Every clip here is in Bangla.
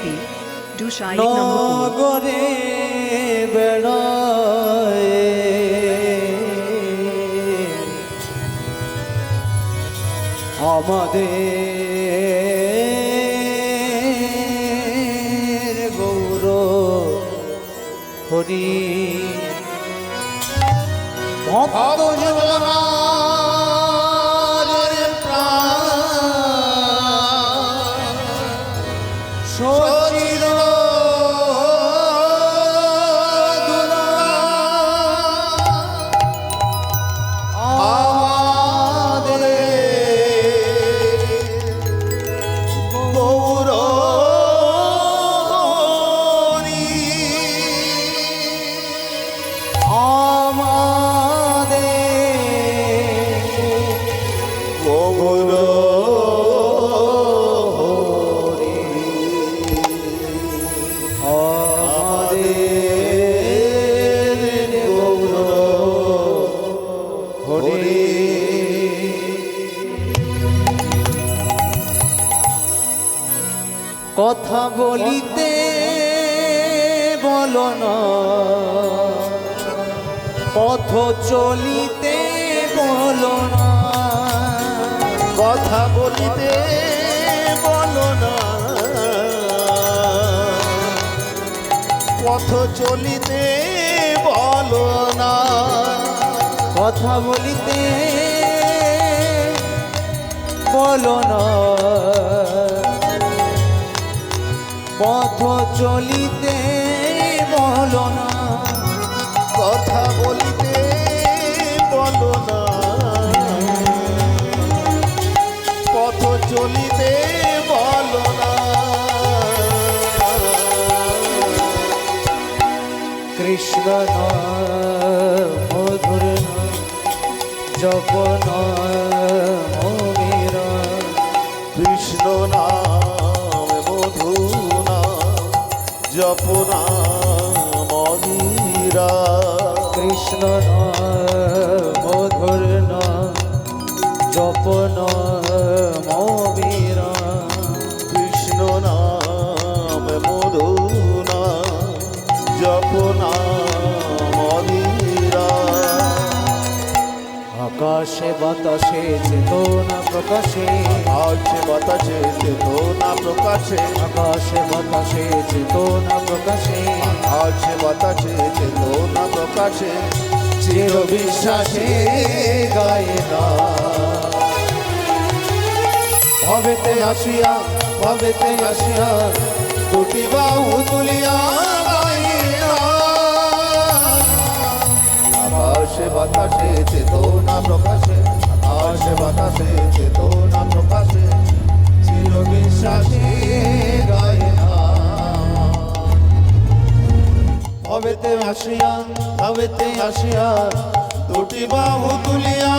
Happy, do Shaik number 4. নগরে বেড়ায় আমাদের গৌর হরি ভক্ত জনার প্রাণ সচির কথা বলিতে বলো না, পথ চলিতে বলো না, কথা বলিতে বলো না, পথ চলিতে বলো না, কথা বলিতে বলো না, পথ চলিতে বলো না, কথা বলিতে বলো না, পথ চলিতে বলো না। কৃষ্ণ মধুর জপন মীরা, কৃষ্ণ নাম মধু নাম জপনা মীরা, কৃষ্ণ মধুর জপন মীরা, কৃষ্ণ নাম মধু নাম জপনা মীরা। আকাশে বাতাসে চেতনা প্রকাশে, আকাশে বাতাসে চেতনা প্রকাশে, আকাশে বাতাসে চেতনা প্রকাশে, আকাশে বাতাসে চেতনা প্রকাশে, চির বিশ্বাসে গায়ে না, ভবেতে আসিয়া ভবেতে আসিয়া দুটি বাহু তুলিয়া গাইয়া, আকাশে বাতাসে চেতনা প্রকাশে, আকাশে বাতাসে চেতনা প্রকাশে, চির বিশ্বাসে গায়ে না, ভবেতে আসিয়া ভবেতে আসিয়া দুটি বাহু তুলিয়া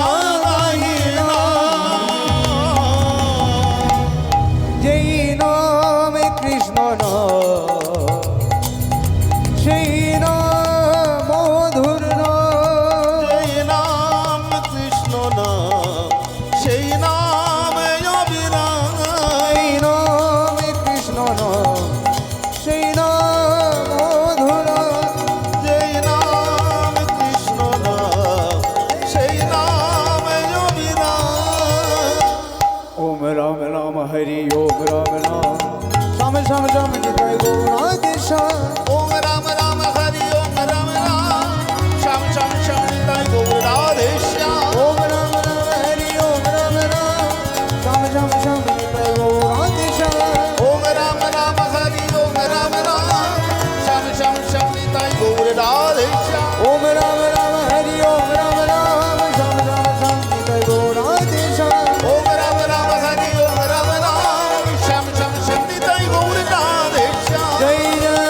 গাইয়া, যেই নামে কৃষ্ণ সেই নাম মধুর সেই নাম কৃষ্ণ নাম, সেই নাম অবিরাম, সেই নামে কৃষ্ণ সেই নাম মধুর, সেই নাম কৃষ্ণ নাম, সেই নাম অবিরাম। ওম রাম রাম হরি ওম রাম রাম শ্যাম শ্যাম শ্যাম জয় গৌরাধেশ, ওম রাম রাম হরি ওম রাম রাম, শ্যাম শ্যাম শ্যাম তাই গৌরাধে শ্যাম। ওম রাম রাম হরি ওম রাম রাম শ্যাম শ্যাম শ্যাম জয় গৌরাধেশ, ওম রাম রাম হরি ওম রাম রাম, শ্যাম শ্যাম শ্যাম তাই গৌরাধে শ্যাম। ওম রাম রাম হরি ওম রাম রাম শ্যাম শ্যাম শ্যাম জয় গৌরাধেশ, ওম রাম রাম হরি ওম রাম রাম, শ্যাম শ্যাম শ্যাম তাই গৌরাধে শ্যাম। জয় জয়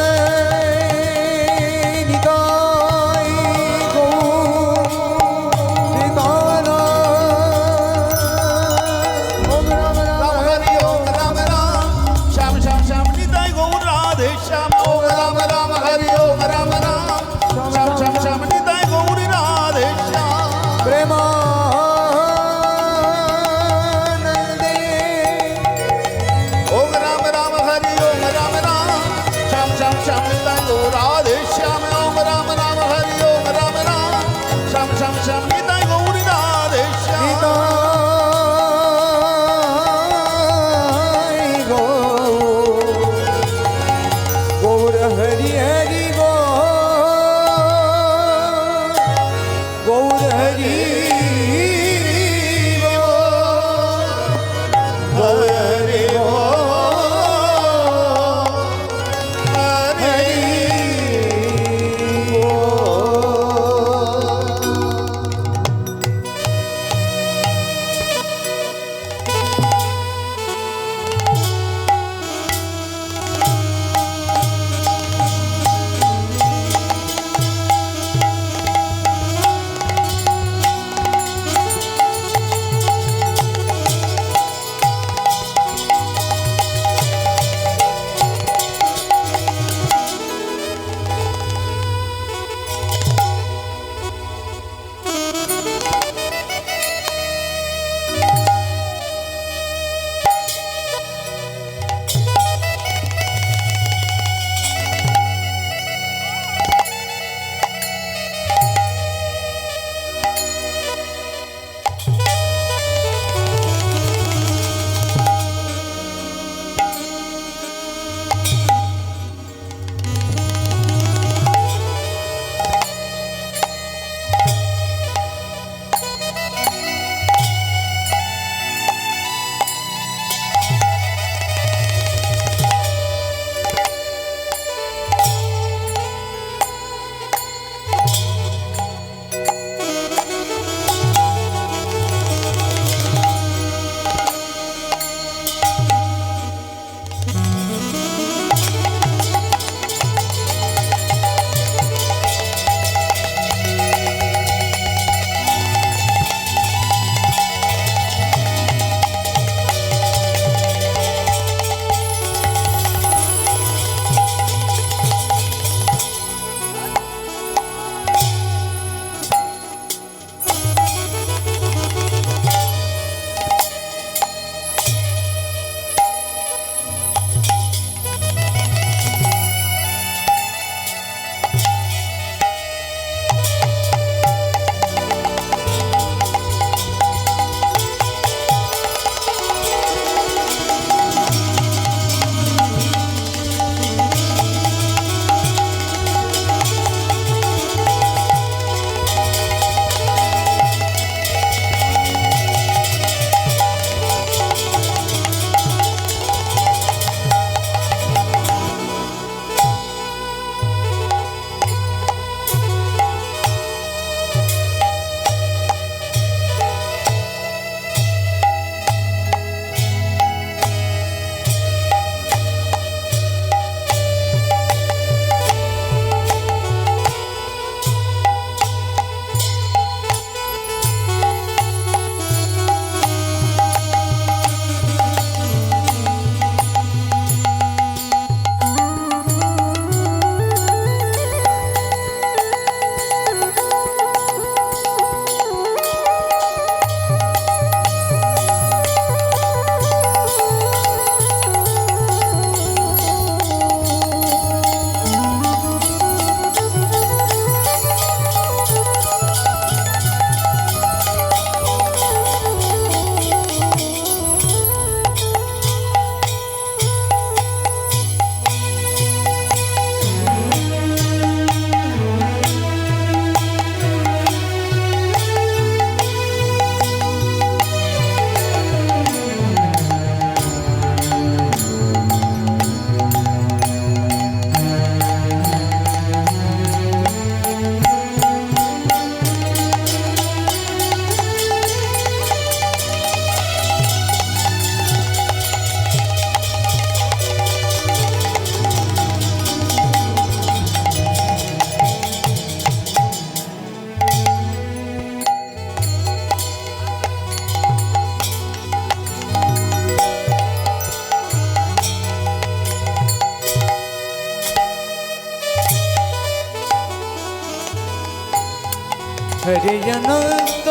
हरे अनंत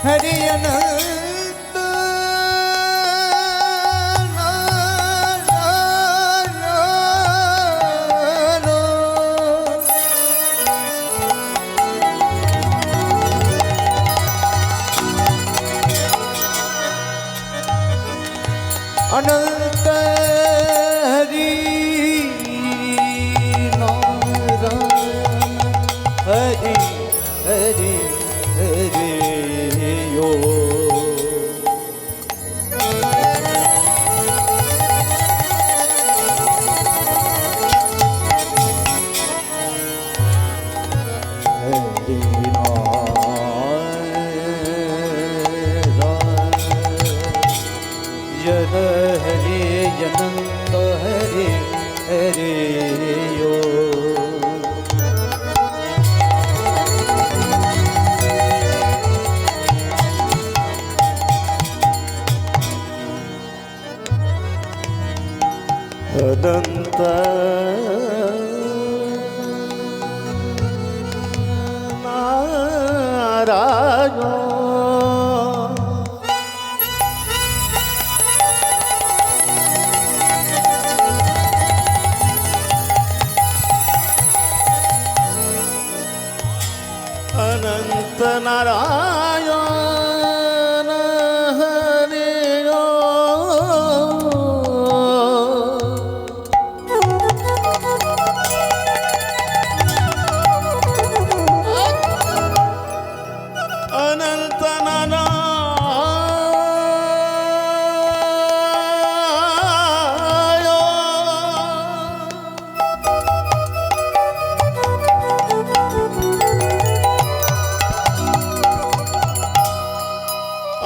हरि अनंत अनंत हरि नारायण हरि हरि हरि यो हरि नारायण हरि अनंत हरि हरि यो अनंत नारायण हरि अनंत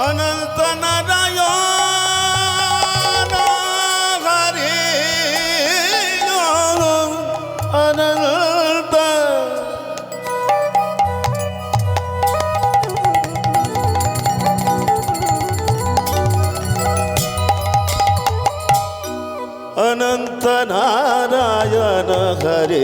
अनंत नारायण हरि अनंत अनंत नारायण हरि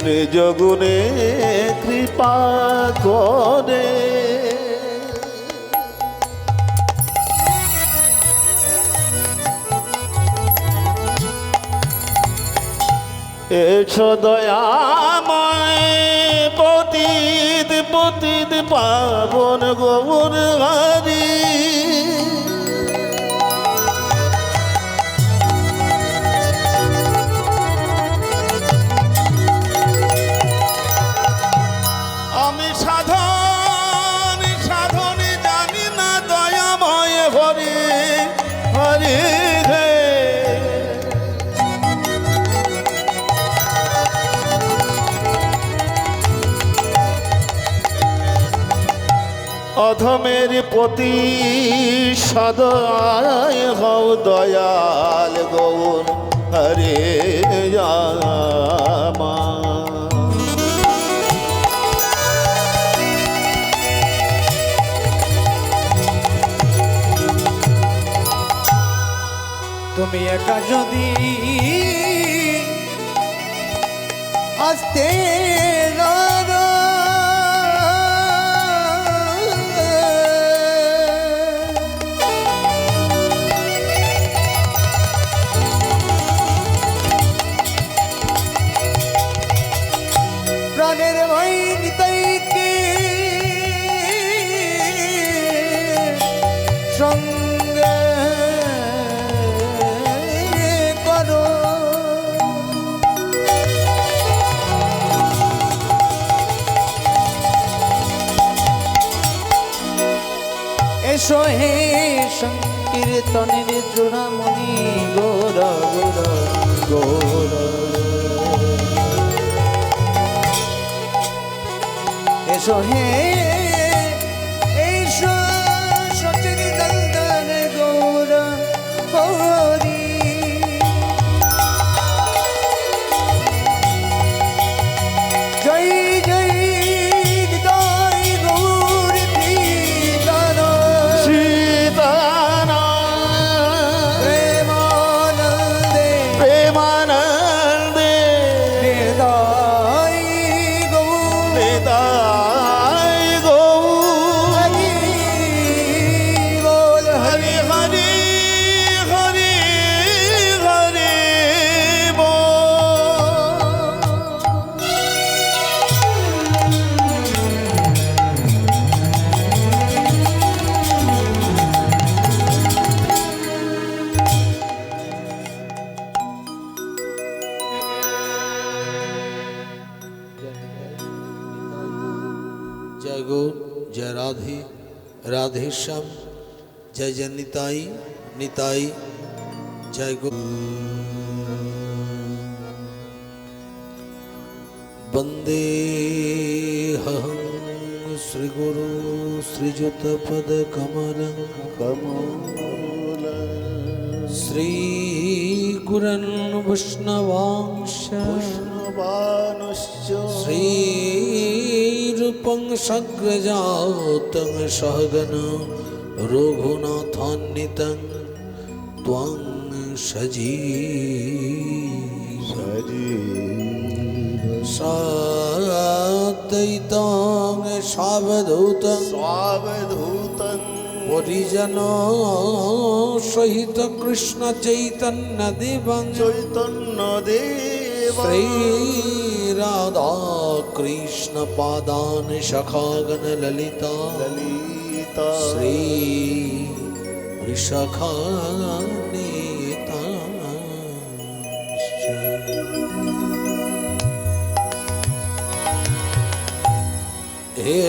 निज गुणे कृपा करे एछो दयामय पतित पतित पावन गौर हरि আমি সাধন সাধন জানি না দয়াময় হরি হরি হে অধমের প্রতি সদয় হও দয়াল গৌর হরে রামা তুমি একা যদি আসতে প্রাণের ভাই নিতাইকে সঙ্গে করো এসো হে সংকীর্তনের চূড়ামণি গৌর গৌর গৌর এসো হে এসো সচিদানন্দন গৌর হরি জয় জয় নিতাই গৌর সীতারাম সীতারাম প্রেমানন্দে প্রেমানন্দে নিতাই গৌর নিতাই গৌর হরি বল হরি হরি হরি হরি হরি বল। जय गौर जय राधे राधे श्याम जय जय निताई निताई जय गौ वंदे हं श्री गुरु श्रीजुत पद कमल श्री गुरन् वैष्णवांश श्रीरूपं सग्रजातं सहगन रघुनाथान्वितं त्वां साद्वैतं सावधूतं परिजन सहित कृष्ण चैतन्य देवं श्री राधा कृष्ण पादान सखागन ललिता श्री विशाखान्विता हे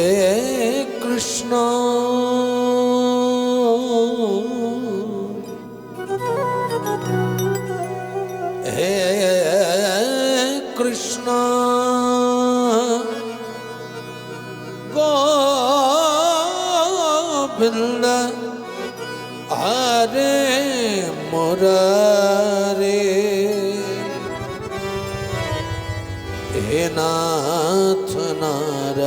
कृष्ण हे कृष्ण गोविंद हरे मुरारे हे नाथ नारायण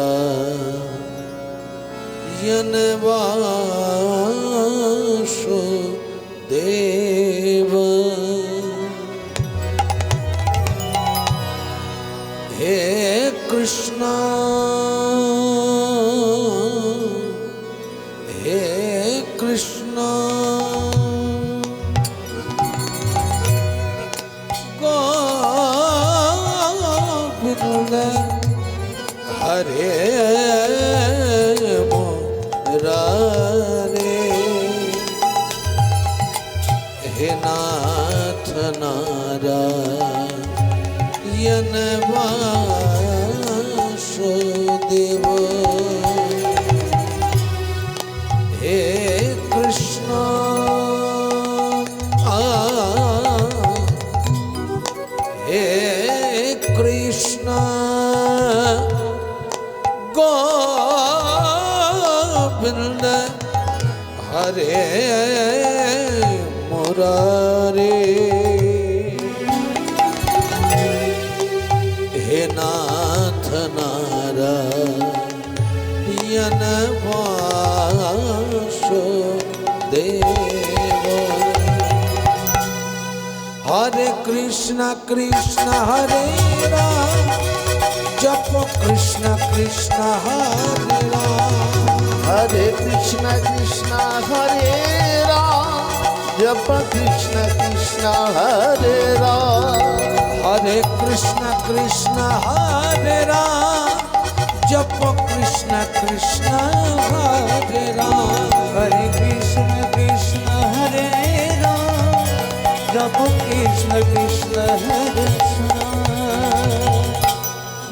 वासुदेव हे कृष्ण हे कृष्ण गोविंद हरे मुरारे हे नाथ नारायण वासुदेव हे कृष्ण हे कृष्ण गोविंद हरे मुरारे हे नाथ नारायण वासुदेव हरे कृष्ण कृष्ण हरे राम जप कृष्ण कृष्ण हरे राम हरे कृष्ण कृष्ण हरे राम जप कृष्ण कृष्ण हरे राम हरे कृष्ण कृष्ण हरे राम जप कृष्ण कृष्ण हरे राम हरे कृष्ण कृष्ण हरे राम जप कृष्ण कृष्ण हरे राम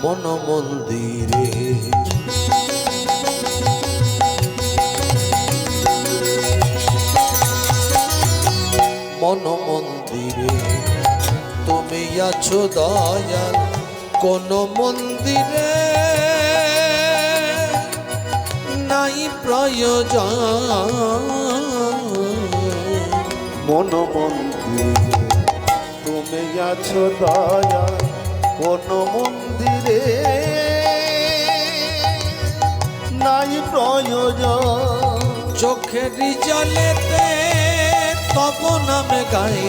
मन मंदिरे मन मंदिरे তুমি আছো দয়াল কোন মন্দিরে নাই প্রয়োজন মন মন্দিরে তুমি আছো দয়া কোন মন্দিরে নাই প্রয়োজন চোখের জলেতে তব নামে গাই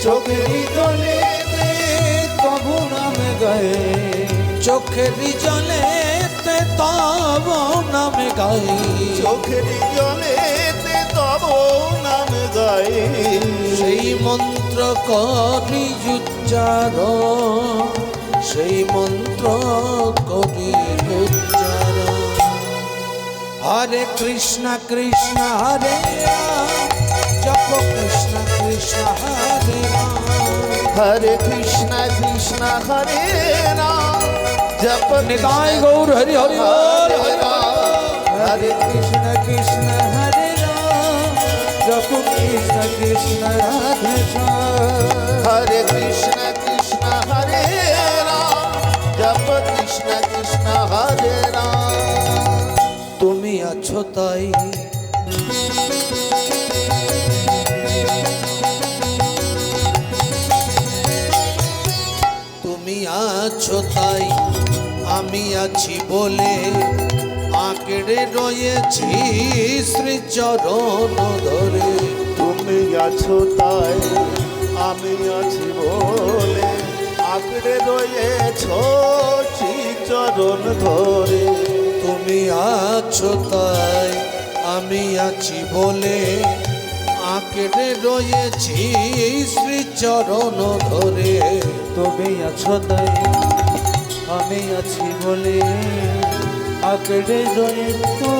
চোখের জলেতে তব নামে গাই চোখের জলেতে তব নামে গাই চোখের জলেতে তব নামে গাই সেই মন্ত্র করি উচ্চারণ সেই মন্ত্র করি উচ্চারণ হরে কৃষ্ণ কৃষ্ণ হরে রাম জপ কৃষ্ণ কৃষ্ণ হরে রাম হরে কৃষ্ণ কৃষ্ণ হরে রাম জপ নিতাই গৌর হরি হরি বল হরে কৃষ্ণ কৃষ্ণ হরে রাম জপ কৃষ্ণ কৃষ্ণ রাধে শ্যাম হরে কৃষ্ণ কৃষ্ণ হরে রাম জপ কৃষ্ণ কৃষ্ণ হরে রাম তুমি আছো তাই তুমি আছো তাই আমি আছি বলে আঁকড়ে রয়েছি শ্রী চরণ ধরে তুমি আছো তাই আমি আছি বলে আঁকড়ে রয়েছো শ্রী চরণ ধরে তুমি আছো তাই আমি আছি বলে আঁকড়ে রয়েছি শ্রী চরণ ধরে তুমি আছো তাই আমি আছি বলে আঁকড়ে রয়েছো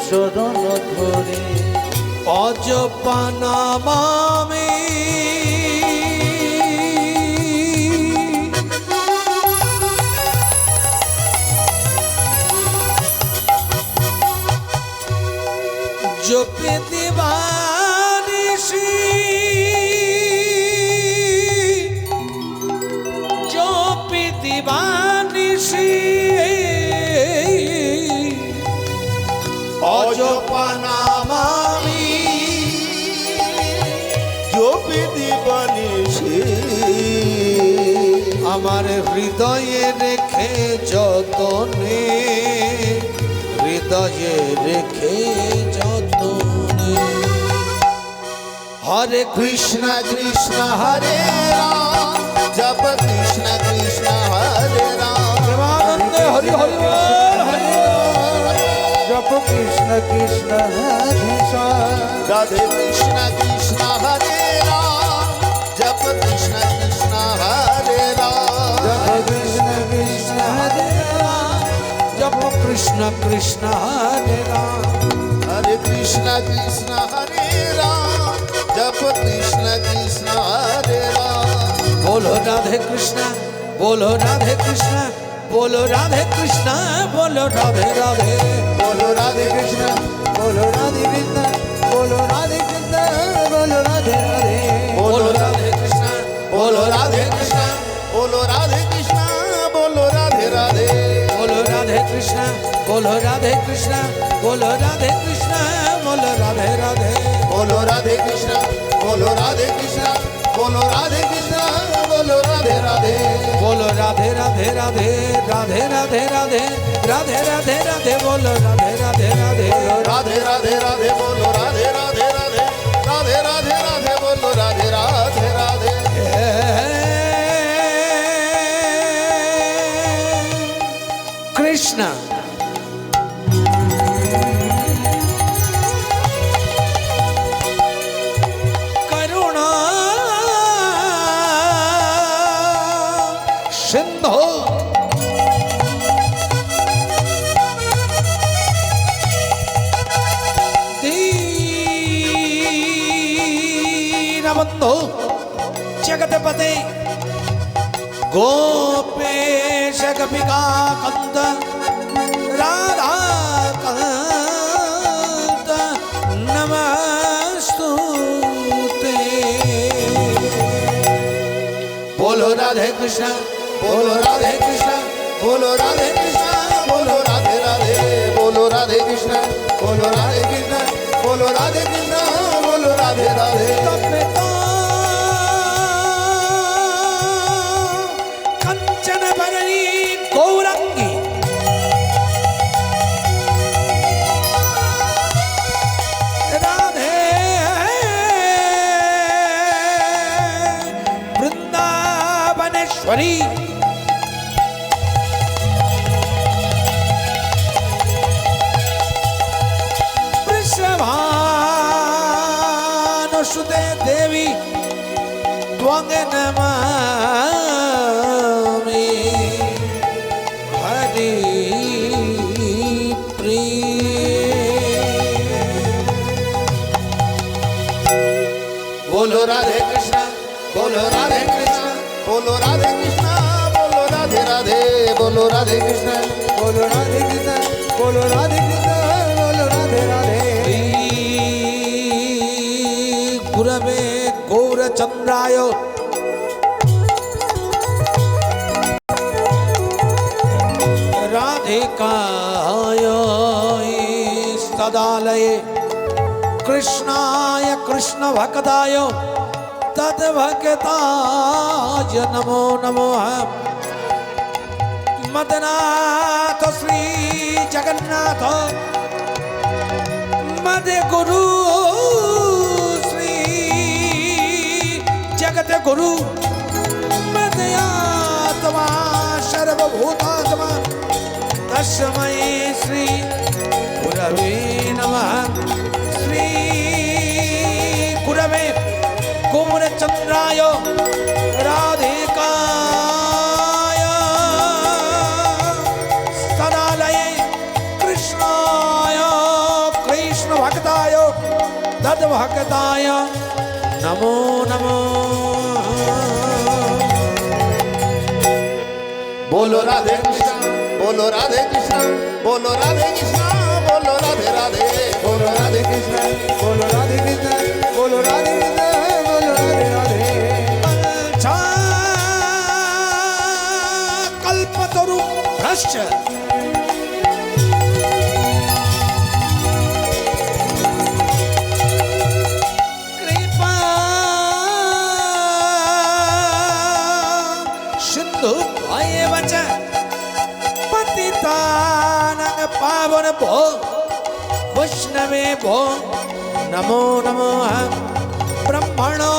চরণ ধরে অজপা নাম আমি জপে দিবানিশি জপে দিবানিশি অজপা নাম আমি জপে দিবানিশি আমার হৃদয়ে রেখে যতনে হৃদয়ে রেখে যতনে হরে কৃষ্ণ কৃষ্ণ হরে রাম জপ কৃষ্ণ কৃষ্ণ হরে রাম প্রেমানন্দে হরি হরি বল হরি জপ কৃষ্ণ কৃষ্ণ রাধে শ্যাম রাধে কৃষ্ণ কৃষ্ণ হরে রাম জপ কৃষ্ণ কৃষ্ণ হরে রাম জপ কৃষ্ণ কৃষ্ণ হরে রাম জপ কৃষ্ণ কৃষ্ণ হরে রাম হরে কৃষ্ণ কৃষ্ণ হরে রাম জপ কৃষ্ণ কৃষ্ণ হরে রাম बोलो राधे कृष्णा बोलो राधे कृष्णा बोलो राधे कृष्णा बोलो राधे राधे बोलो राधे कृष्णा बोलो राधे कृष्ण बोलो राधे कृष्ण बोलो राधे राधे बोलो राधे कृष्णा बोलो राधे कृष्णा बोलो राधे कृष्णा बोलो राधे राधे बोलो राधे कृष्णा बोलो राधे कृष्णा बोलो राधे कृष्णा बोलो राधे राधे बोलो राधे कृष्णा बोलो राधे कृष्णा बोलो राधे कृष्णा बोलो राधे राधे बोलो राधे राधे राधे राधे राधे राधे राधे राधे राधे बोलो राधे राधे राधे राधे राधे राधे बोलो राधे राधे राधे राधे राधे राधे बोलो राधे राधे राधे कृष्ण करुणा सिंधु दीनबंधु जगतपते गोपेश गोपिका कंद राधा कंद नमस्तुते बोलो राधे कृष्ण बोलो राधे कृष्ण बोलो राधे कृष्ण बोलो राधे राधे बोलो राधे कृष्ण बोलो राधे कृष्ण बोलो राधे कृष्ण बोलो राधे राधे कंचन बरनी गौरंगी राधे वृंदावनेश्वरी वृषभानुसुते देवी त्वं नमामि हरि बोलो राधे कृष्ण बोलो राधे कृष्ण बोलो राधे कृष्ण बोलो राधे राधे बोलो राधे कृष्ण बोलो राधे कृष्ण बोलो राधे कृष्ण बोलो राधे राधे गुरवे गौरचंद्राय राधिकाय सदालये कृष्णाय कृष्ण भक्ताय तद्भक्ताय नमो नमः मदनाथ श्री जगन्नाथ मद गुरु श्री जगत गुरु मदयात्मा सर्वभूतात्मा तस्मै श्री गुरवे नमः श्री गुरवे गौरचंद्राय राधिकाय सदालये कृष्णाय कृष्ण भक्ताय तद्भक्ताय नमो नमो बोलो राधे कृष्ण बोलो राधे कृष्ण बोलो राधे कृष्ण बोलो राधे राधे बोलो राधे कृष्ण बोलो राधे कृष्ण बोलो राधे कृष्ण बोलो राधे राधे कल्पतरु भ्रश्च कृपा सिंधु भयेव च पतितानां पावन भो वैष्णवे भो नमो नमो ब्रह्मणो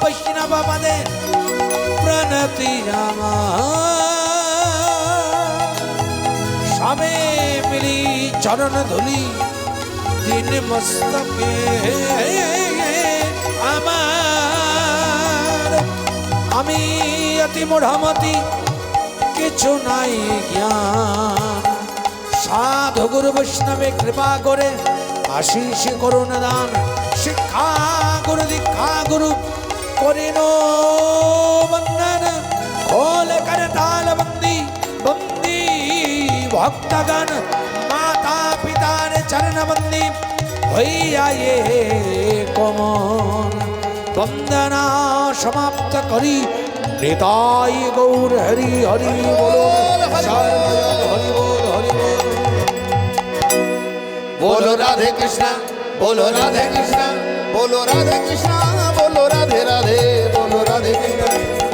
वैष्णवपदे प्रणति सबे मिली चरण धुली दिन मस्तके আমার আমি অতি মূঢ়মতি কিছু নাই জ্ঞান সাধু গুরু বৈষ্ণবে কৃপা করে আশীষ করুণ দান শিক্ষা গুরু দীক্ষা গুরু করিন বন্দন খোল कर ताल बंदी बंदी भक्तगण माता पिता ने चरण बंदी भैया ये कमन वंदना समाप्त करी निताई गौर हरि हरि बोलो हरि बोल हरि बोल बोलो राधे कृष्ण बोलो राधे कृष्ण बोलो राधे कृष्ण बोलो राधे राधे बोलो राधे कृष्ण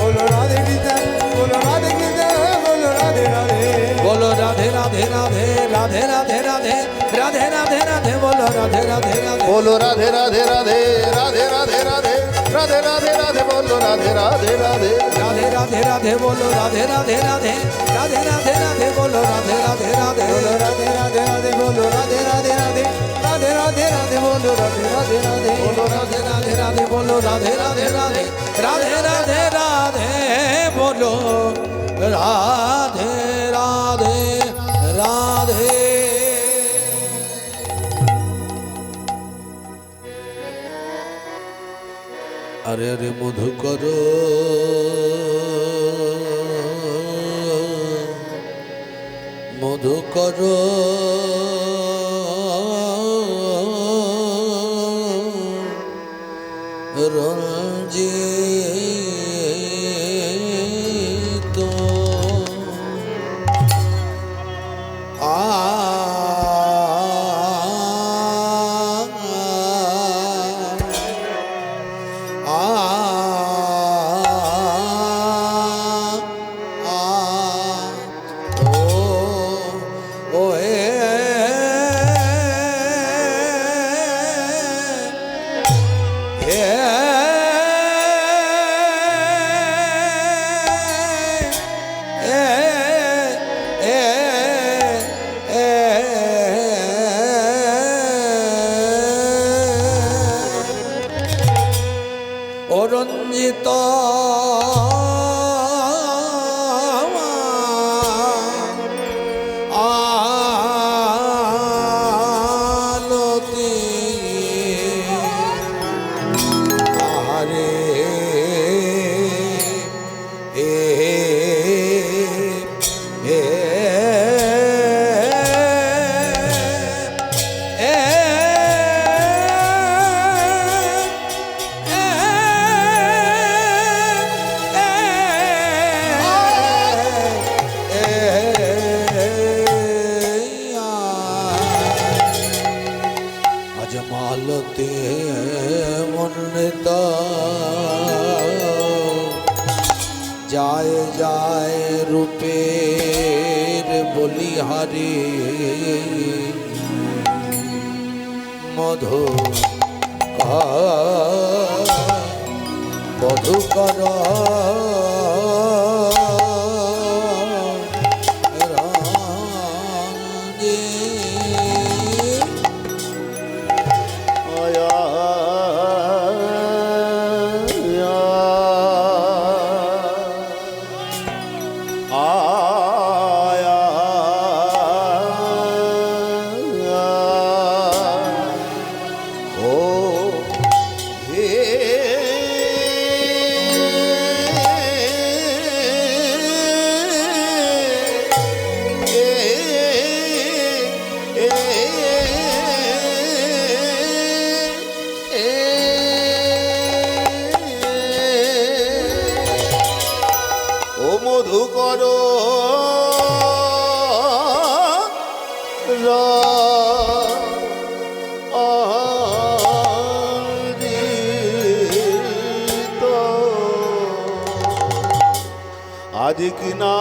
बोलो राधे कृष्ण बोलो राधे कृष्ण बोलो राधे राधे बोलो राधे राधे राधे राधे राधे राधे राधे राधे राधे बोलो राधे राधे राधे बोलो राधे राधे राधे राधे राधे राधे राधे राधे राधे बोलो राधे राधे राधे राधे राधे राधे बोलो राधे राधे राधे राधे राधे राधे बोलो राधे राधे राधे बोलो राधे राधे राधे बोलो राधे राधे राधे राधे राधे राधे बोलो राधे राधे राधे बोलो राधे राधे राधे बोलो राधे राधे राधे राधे राधे राधे बोलो राधे राधे राधे अरे अरे मधुकर मधुकर रंजित মতে মন্নিত যায় যায় রূপের বলিহারি মধু মধুকর মধুকর আজ কিনা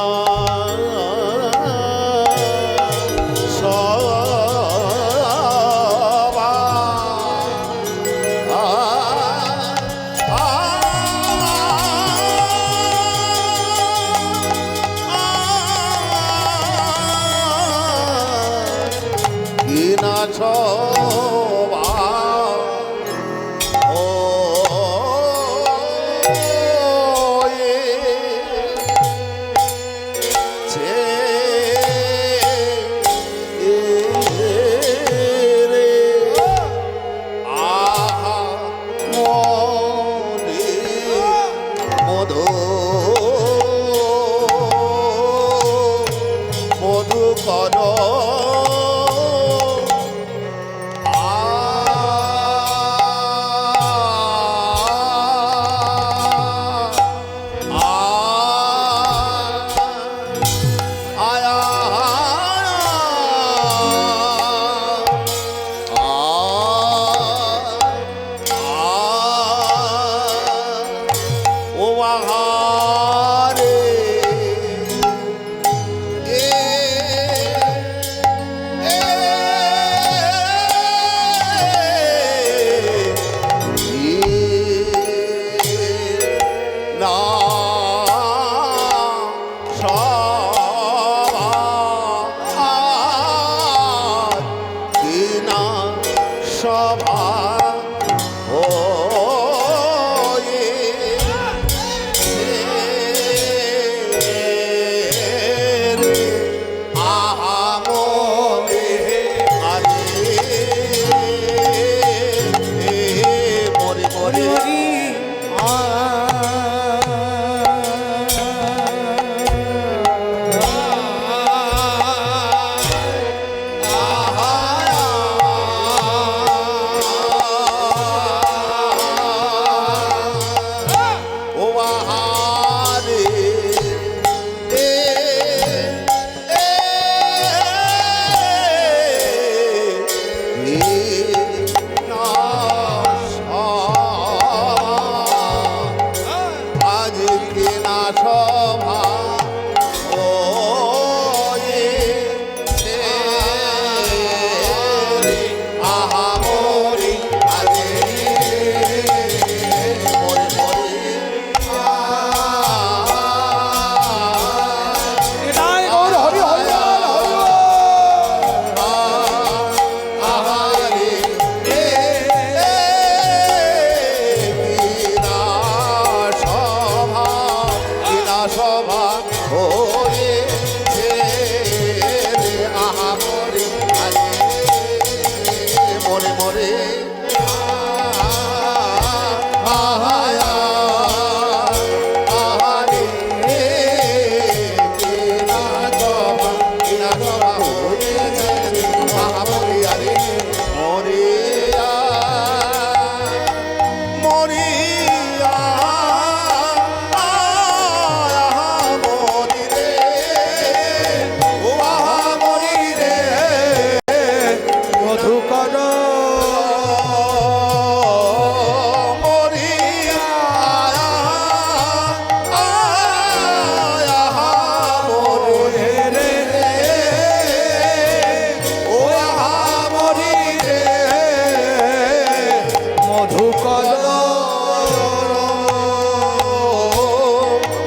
মধুকর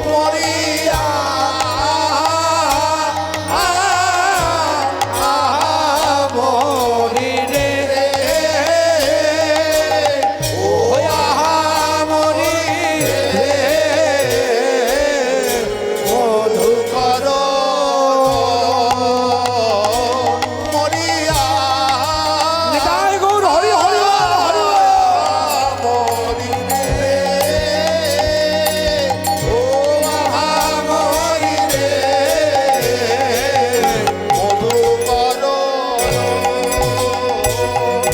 মরিয়া মরি রে ও মরি রে মধুকর মরিয়া নিতাই গৌর হরি হরি হরি মরি রে ও মরি রে মধুকর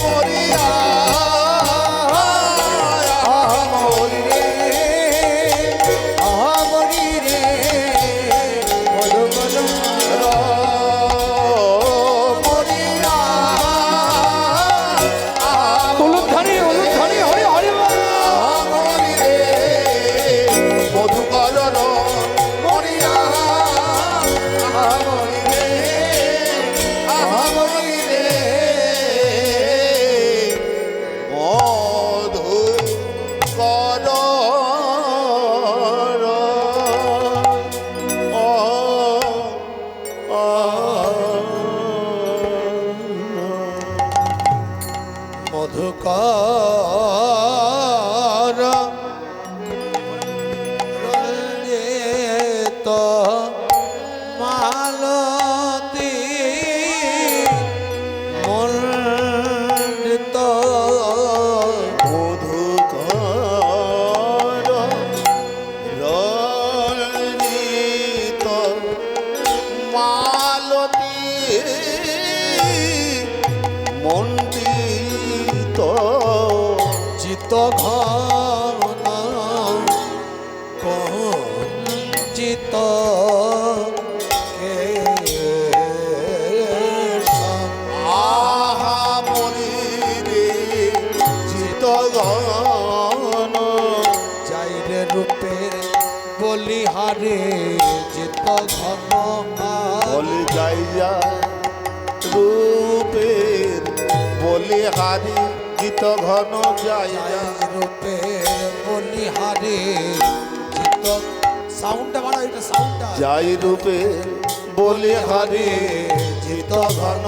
মরিয়া মরি রে মরি রে মধুকর মরিয়া উলুধ্বনি উলুধ্বনি হরি হরি মরি রে মধুকর মরিয়া মরি রে মরি রে মধুকর মধুকর তো মালতী মন্ডিত মধুকর রঞ্জিত মালতী মন্ডিত চিত ঘন কঞ্চিত আহা মরি রে চিত গণ চাইরে রূপে বলিহারে চিত ঘন বলি যাইয়া রূপের বলি হারি গীত ঘন যাইয়া রূপে বলিহারে চিত সাউন্ডটা বাড়া এটা সাউন্ডটা যাই রূপের বলি হারি গীত ঘন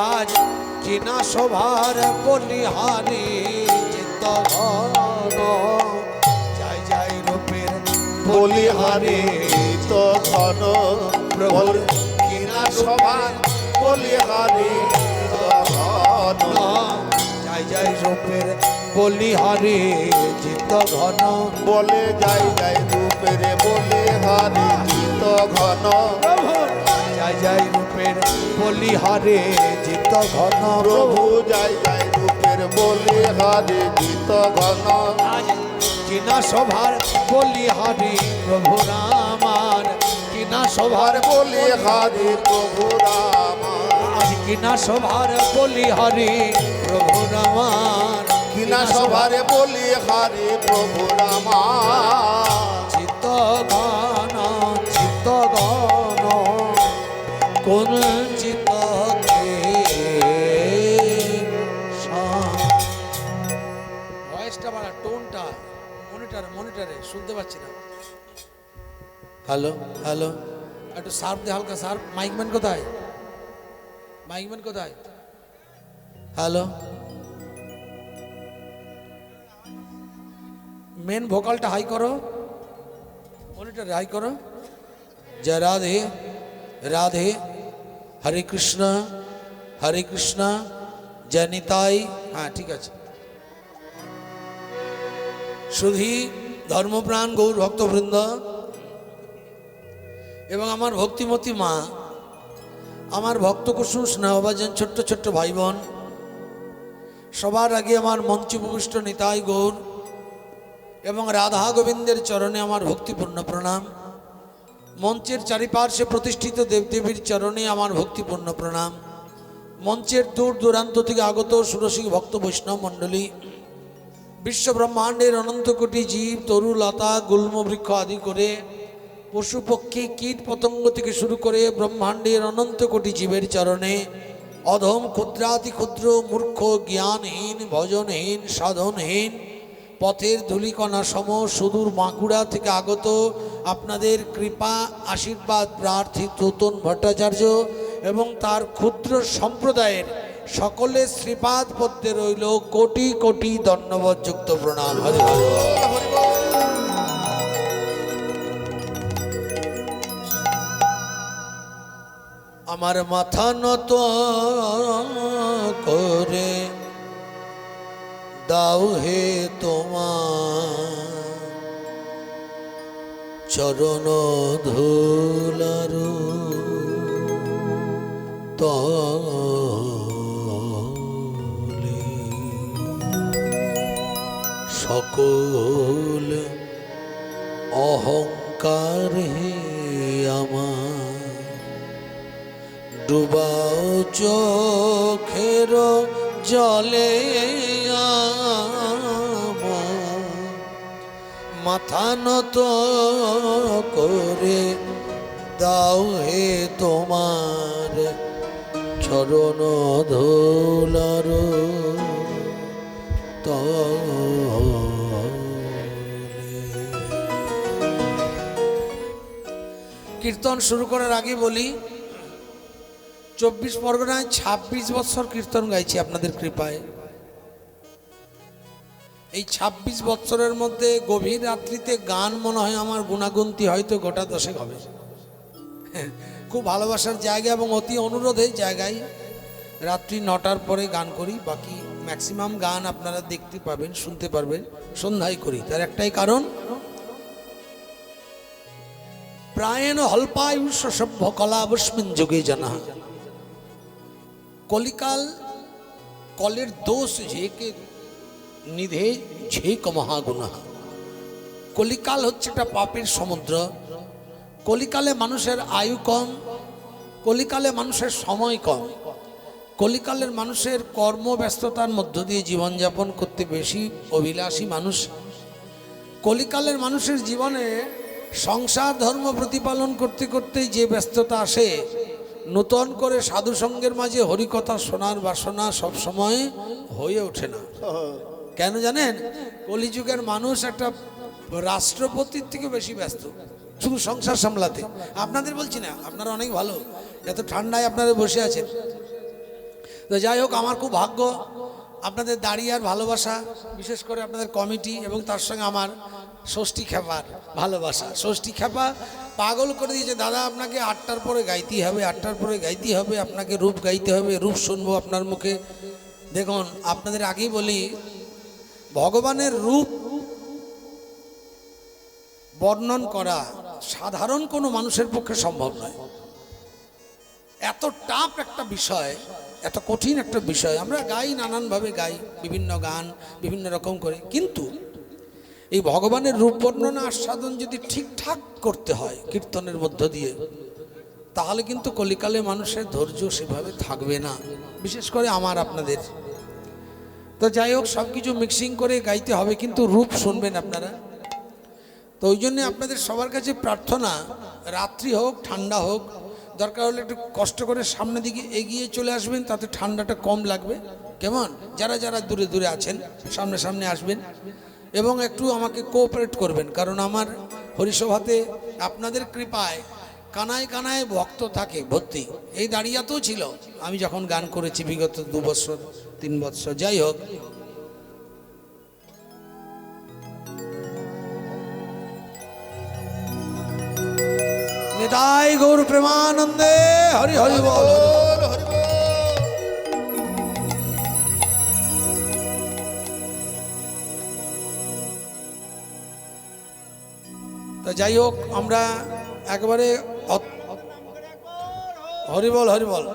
আজ কিনা সভার বলিহারে চিত ঘন যাই যাই রূপের বলি হারি তো ঘন প্রভুর কিনা সভার বলি হারি তো ঘন যাই যাই রূপের বলিহারে চিত ঘন বলে যাই যাই রূপের বলি হারি গীত ঘন যাই যাই রূপের বলিহারে চিত ঘন প্রভু যাই যাই রূপের বলি হারি গীত ঘন আজ কিনা সভার বলিহারে প্রভু রামার কিনা সভার আর বলি হারি প্রভু রাম আজ কিনা সভার বলিহারে প্রভু রামার কিনা সভারে বলি হারি প্রভু রাম চিত ঘন কোন চিত ভয়েসটা বাড়া টোনটা মনিটরে শুনতে পাচ্ছি না হ্যালো হ্যালো একটু শার্প দে হালকা শার্প মাইকম্যান কোথায় হ্যালো মেন ভোকালটা হাই করো মনিটরে হাই করো জয় রাধে রাধে হরে কৃষ্ণ জয় নিতাই হ্যাঁ ঠিক আছে শুধু ধর্মপ্রাণ গৌর ভক্তবৃন্দ এবং আমার ভক্তিমতী মা আমার ভক্তকুসুম স্নেহভাজন ছোট্ট ছোট্ট ভাই বোন সবার আগে আমার মঞ্চে উপবিষ্ট নিতাই গৌর এবং রাধা গোবিন্দের চরণে আমার ভক্তিপূর্ণ প্রণাম মঞ্চের চারিপার্শ্বে প্রতিষ্ঠিত দেবদেবীর চরণে আমার ভক্তিপূর্ণ প্রণাম মঞ্চের দূর দূরান্ত থেকে আগত সুরসিক ভক্ত বৈষ্ণব মণ্ডলী বিশ্ব ব্রহ্মাণ্ডের অনন্ত কোটি জীব তরু লতা গুল্ম বৃক্ষ আদি করে পশু পক্ষী কীট পতঙ্গ থেকে শুরু করে ব্রহ্মাণ্ডের অনন্ত কোটি জীবের চরণে অধম ক্ষুদ্রাতি ক্ষুদ্র মূর্খ জ্ঞানহীন ভজনহীন সাধনহীন পথের ধূলিকণা সম সুদূর বাঁকুড়া থেকে আগত আপনাদের কৃপা আশীর্বাদ প্রার্থী তুতন ভট্টাচার্য এবং তার ক্ষুদ্র সম্প্রদায়ের সকলের শ্রীপাদ পদ্মে রইল কোটি কোটি ধন্যবাদযুক্ত প্রণাম। হরি হরি বল। আমার মাথা নত করে দাও হে তোমার চরণ ধুলার তলে সকল অহংকার হে আমার ডুবাও চোখের জলে আমার মাথা নত করে দাও হে তোমার চরণ ধুলার কীর্তন শুরু করার আগে বলি 24 পরগনায় 26 বছর কীর্তন গাইছি আপনাদের কৃপায়। এই 26 বছরের মধ্যে গভীর রাত্রিতে গান মনে হয় আমার গুণাগুন্তি হয়তো গোটা 10 হবে। খুব ভালোবাসার জায়গা এবং অতি অনুরোধের জায়গায় রাত্রি 9টার পরে গান করি। বাকি ম্যাক্সিমাম গান আপনারা দেখতে পাবেন শুনতে পারবেন সন্ধ্যায় করি। তার একটাই কারণ প্রায়ণ হল্পায়ুষ সভ্য কলাবস্মিন যুগে জানা কলিকাল কলের দোষ ঝেকে নিধে ঝেক মহাগুণা। কলিকাল হচ্ছে একটা পাপের সমুদ্র। কলিকালে মানুষের আয়ু কম, কলিকালে মানুষের সময় কম, কলিকালের মানুষের কর্মব্যস্ততার মধ্য দিয়ে জীবনযাপন করতে বেশি অভিলাষী মানুষ। কলিকালের মানুষের জীবনে সংসার ধর্ম প্রতিপালন করতে করতেই যে ব্যস্ততা আসে, নূতন করে সাধুসঙ্গের মাঝে হরিকথা শোনার বাসনা সব সময় হয়ে ওঠে না। কেন জানেন? কলিযুগের মানুষ একটা রাষ্ট্রপতির থেকে বেশি ব্যস্ত শুধু সংসার সামলাতে। আপনাদের বলছি না, আপনারা অনেক ভালো, এত ঠান্ডায় আপনারা বসে আছেন। তো যাই হোক, আমার খুব ভাগ্য আপনাদের দাঁড়িয়ে আর ভালোবাসা, বিশেষ করে আপনাদের কমিটি এবং তার সঙ্গে আমার ষষ্ঠী খেপার ভালোবাসা। ষষ্ঠী খেপা পাগল করে দিয়েছে, দাদা আপনাকে 8টার পরে গাইতেই হবে, 8টার পরে গাইতেই হবে, আপনাকে রূপ গাইতে হবে, রূপ শুনবো আপনার মুখে। দেখুন, আপনাদের আগেই বলি, ভগবানের রূপ বর্ণন করা সাধারণ কোনো মানুষের পক্ষে সম্ভব নয়। এত টাফ একটা বিষয়, এত কঠিন একটা বিষয়। আমরা গাই, নানানভাবে গাই, বিভিন্ন গান বিভিন্ন রকম করে, কিন্তু এই ভগবানের রূপ বর্ণনা আস্বাদন যদি ঠিকঠাক করতে হয় কীর্তনের মধ্য দিয়ে, তাহলে কিন্তু কলিকালে মানুষের ধৈর্য সেভাবে থাকবে না, বিশেষ করে আমার আপনাদের। তো যাই হোক, সব কিছু মিক্সিং করে গাইতে হবে, কিন্তু রূপ শুনবেন আপনারা। তো ওই জন্যে আপনাদের সবার কাছে প্রার্থনা, রাত্রি হোক ঠান্ডা হোক, দরকার হলে একটু কষ্ট করে সামনের দিকে এগিয়ে চলে আসবেন, তাতে ঠান্ডাটা কম লাগবে। কেমন? যারা যারা দূরে দূরে আছেন সামনে সামনে আসবেন এবং একটু আমাকে কোঅপারেট করবেন, কারণ আমার হরিসভাতে আপনাদের কৃপায় কানায় কানায় ভক্ত থাকে ভর্তি। এই দাঁড়িয়াতেও ছিল আমি যখন গান করেছি বিগত 2 বছর 3 বছর। যাই হোক, নিতাই গৌর প্রেমানন্দে হরি হরি বল। তা যাই হোক, আমরা একবারে হরিবল হরিবল।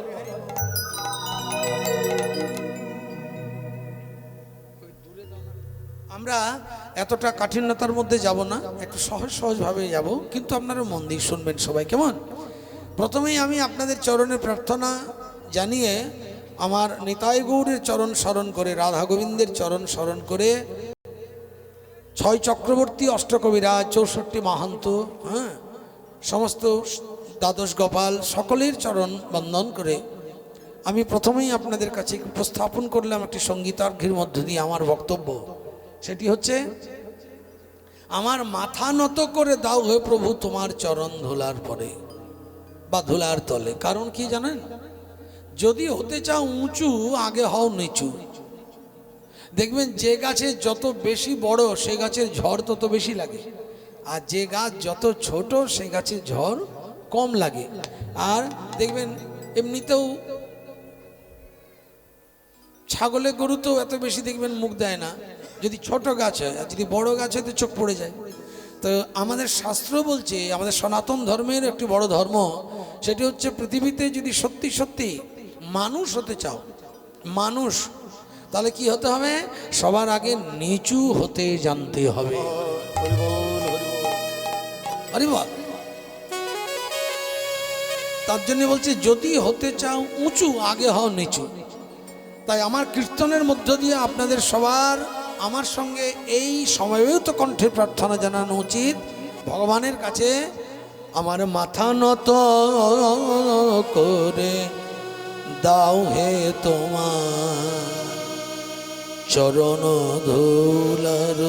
আমরা এতটা কাঠিন্যতার মধ্যে যাব না, একটু সহজ সহজভাবে যাব, কিন্তু আপনারা মন দিয়ে শুনবেন সবাই। কেমন? প্রথমেই আমি আপনাদের চরণে প্রার্থনা জানিয়ে আমার নিতাই গৌরের চরণ স্মরণ করে, রাধা গোবিন্দের চরণ স্মরণ করে, 6 চক্রবর্তী, অষ্টকবিরাজ, 64 মাহান্ত, সমস্ত দ্বাদশ গোপাল সকলের চরণ বন্দন করে আমি প্রথমেই আপনাদের কাছে উপস্থাপন করলাম একটি সঙ্গীতার্ঘের মধ্য দিয়ে আমার বক্তব্য। সেটি হচ্ছে, আমার মাথা নত করে দাও হে প্রভু তোমার চরণ ধুলার পরে বা ধুলার তলে। কারণ কি জানেন, যদি হতে চাও উঁচু, আগে হও নিচু। দেখবেন যে গাছে যত বেশি বড় সে গাছের ঝড় তত বেশি লাগে, আর যে গাছ যত ছোট সে গাছের ঝড় কম লাগে। আর দেখবেন এমনিতেও ছাগলে গরুতেও এত বেশি দেখবেন মুখ দেয় না যদি ছোট গাছ হয়, আর যদি বড় গাছ হয় তো চোখ পড়ে যায়। তো আমাদের শাস্ত্র বলছে, আমাদের সনাতন ধর্মের একটি বড় ধর্ম, সেটি হচ্ছে পৃথিবীতে যদি সত্যি সত্যি মানুষ হতে চাও, মানুষ, তাহলে কি হতে হবে, সবার আগে নিচু হতে জানতে হবে। আরে বল, তার জন্য বলছে যদি হতে চাও উঁচু, আগে হও নিচু। তাই আমার কীর্তনের মধ্য দিয়ে আপনাদের সবার আমার সঙ্গে এই সমবেত কণ্ঠে প্রার্থনা জানানো উচিত, ভগবানের কাছে আমার মাথা নত করে দাও হে তোমার চরণ ধুলার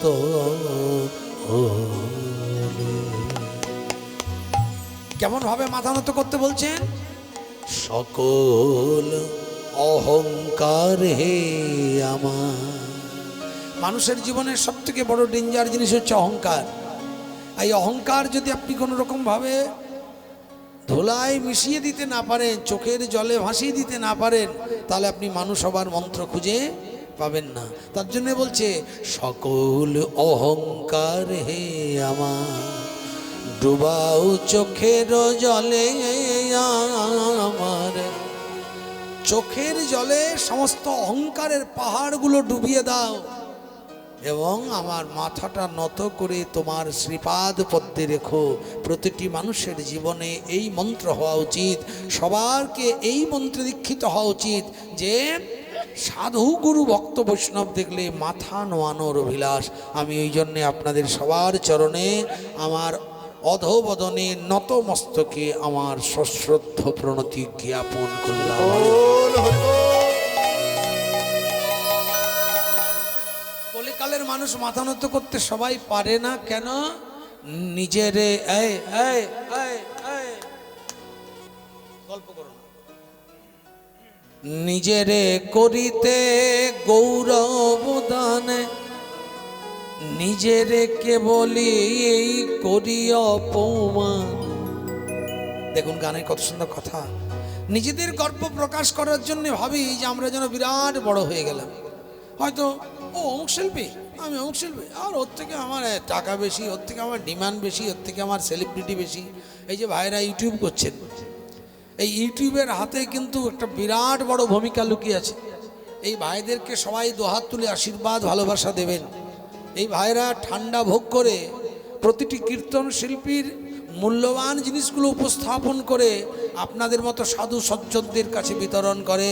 তলে। কেমন ভাবে মাথা নত করতে বলছেন, সকল অহংকার হে আমার। মানুষের জীবনের সব থেকে বড় ডেঞ্জার জিনিস হচ্ছে অহংকার। এই অহংকার যদি আপনি কোনো রকম ভাবে ধুলায় মিশিয়ে দিতে না পারেন, চোখের জলে ভাসিয়ে দিতে না পারেন, তাহলে আপনি মানুষ হবার মন্ত্র খুঁজে পাবেন না। তার জন্য বলছে সকল অহংকার হে আমার, ডুবাও চোখের জলে আমার। চোখের জলে সমস্ত অহংকারের পাহাড়গুলো ডুবিয়ে দাও এবং আমার মাথাটা নত করে তোমার শ্রীপাদ পদ্মে রেখো। প্রতিটি মানুষের জীবনে এই মন্ত্র হওয়া উচিত, সবারকে এই মন্ত্রে দীক্ষিত হওয়া উচিত যে সাধু গুরু ভক্ত বৈষ্ণব দেখলে মাথা নোয়ানোর অভিলাষ। আমি এই জন্যে আপনাদের সবার চরণে আমার অধোবদনে নত মস্তকে আমার সশ্রদ্ধ প্রণতি জ্ঞাপন করলাম। কলিকালের মানুষ মাথা নত করতে সবাই পারে না কেন? নিজেরে গল্প করো না। নিজেরে করিতে গৌরব দানে, নিজেরে কেবলি এই করি অপমান। দেখুন গানের কত সুন্দর কথা। নিজেদের গর্ব প্রকাশ করার জন্য ভাবি যে আমরা যেন বিরাট বড় হয়ে গেলাম। হয়তো ও অমুক শিল্পী, আমি অমুক শিল্পী, আর ওর থেকে আমার টাকা বেশি, ওর থেকে আমার ডিমান্ড বেশি, ওর থেকে আমার সেলিব্রিটি বেশি। এই যে ভাইরা ইউটিউব করছেন, এই ইউটিউবের হাতে কিন্তু একটা বিরাট বড় ভূমিকা লুকিয়ে আছে। এই ভাইদেরকে সবাই দোহাত তুলে আশীর্বাদ ভালোবাসা দেবেন। এই ভাইরা ঠান্ডা ভোগ করে প্রতিটি কীর্তন শিল্পীর মূল্যবান জিনিসগুলো উপস্থাপন করে আপনাদের মতো সাধু সজ্জনদের কাছে বিতরণ করে।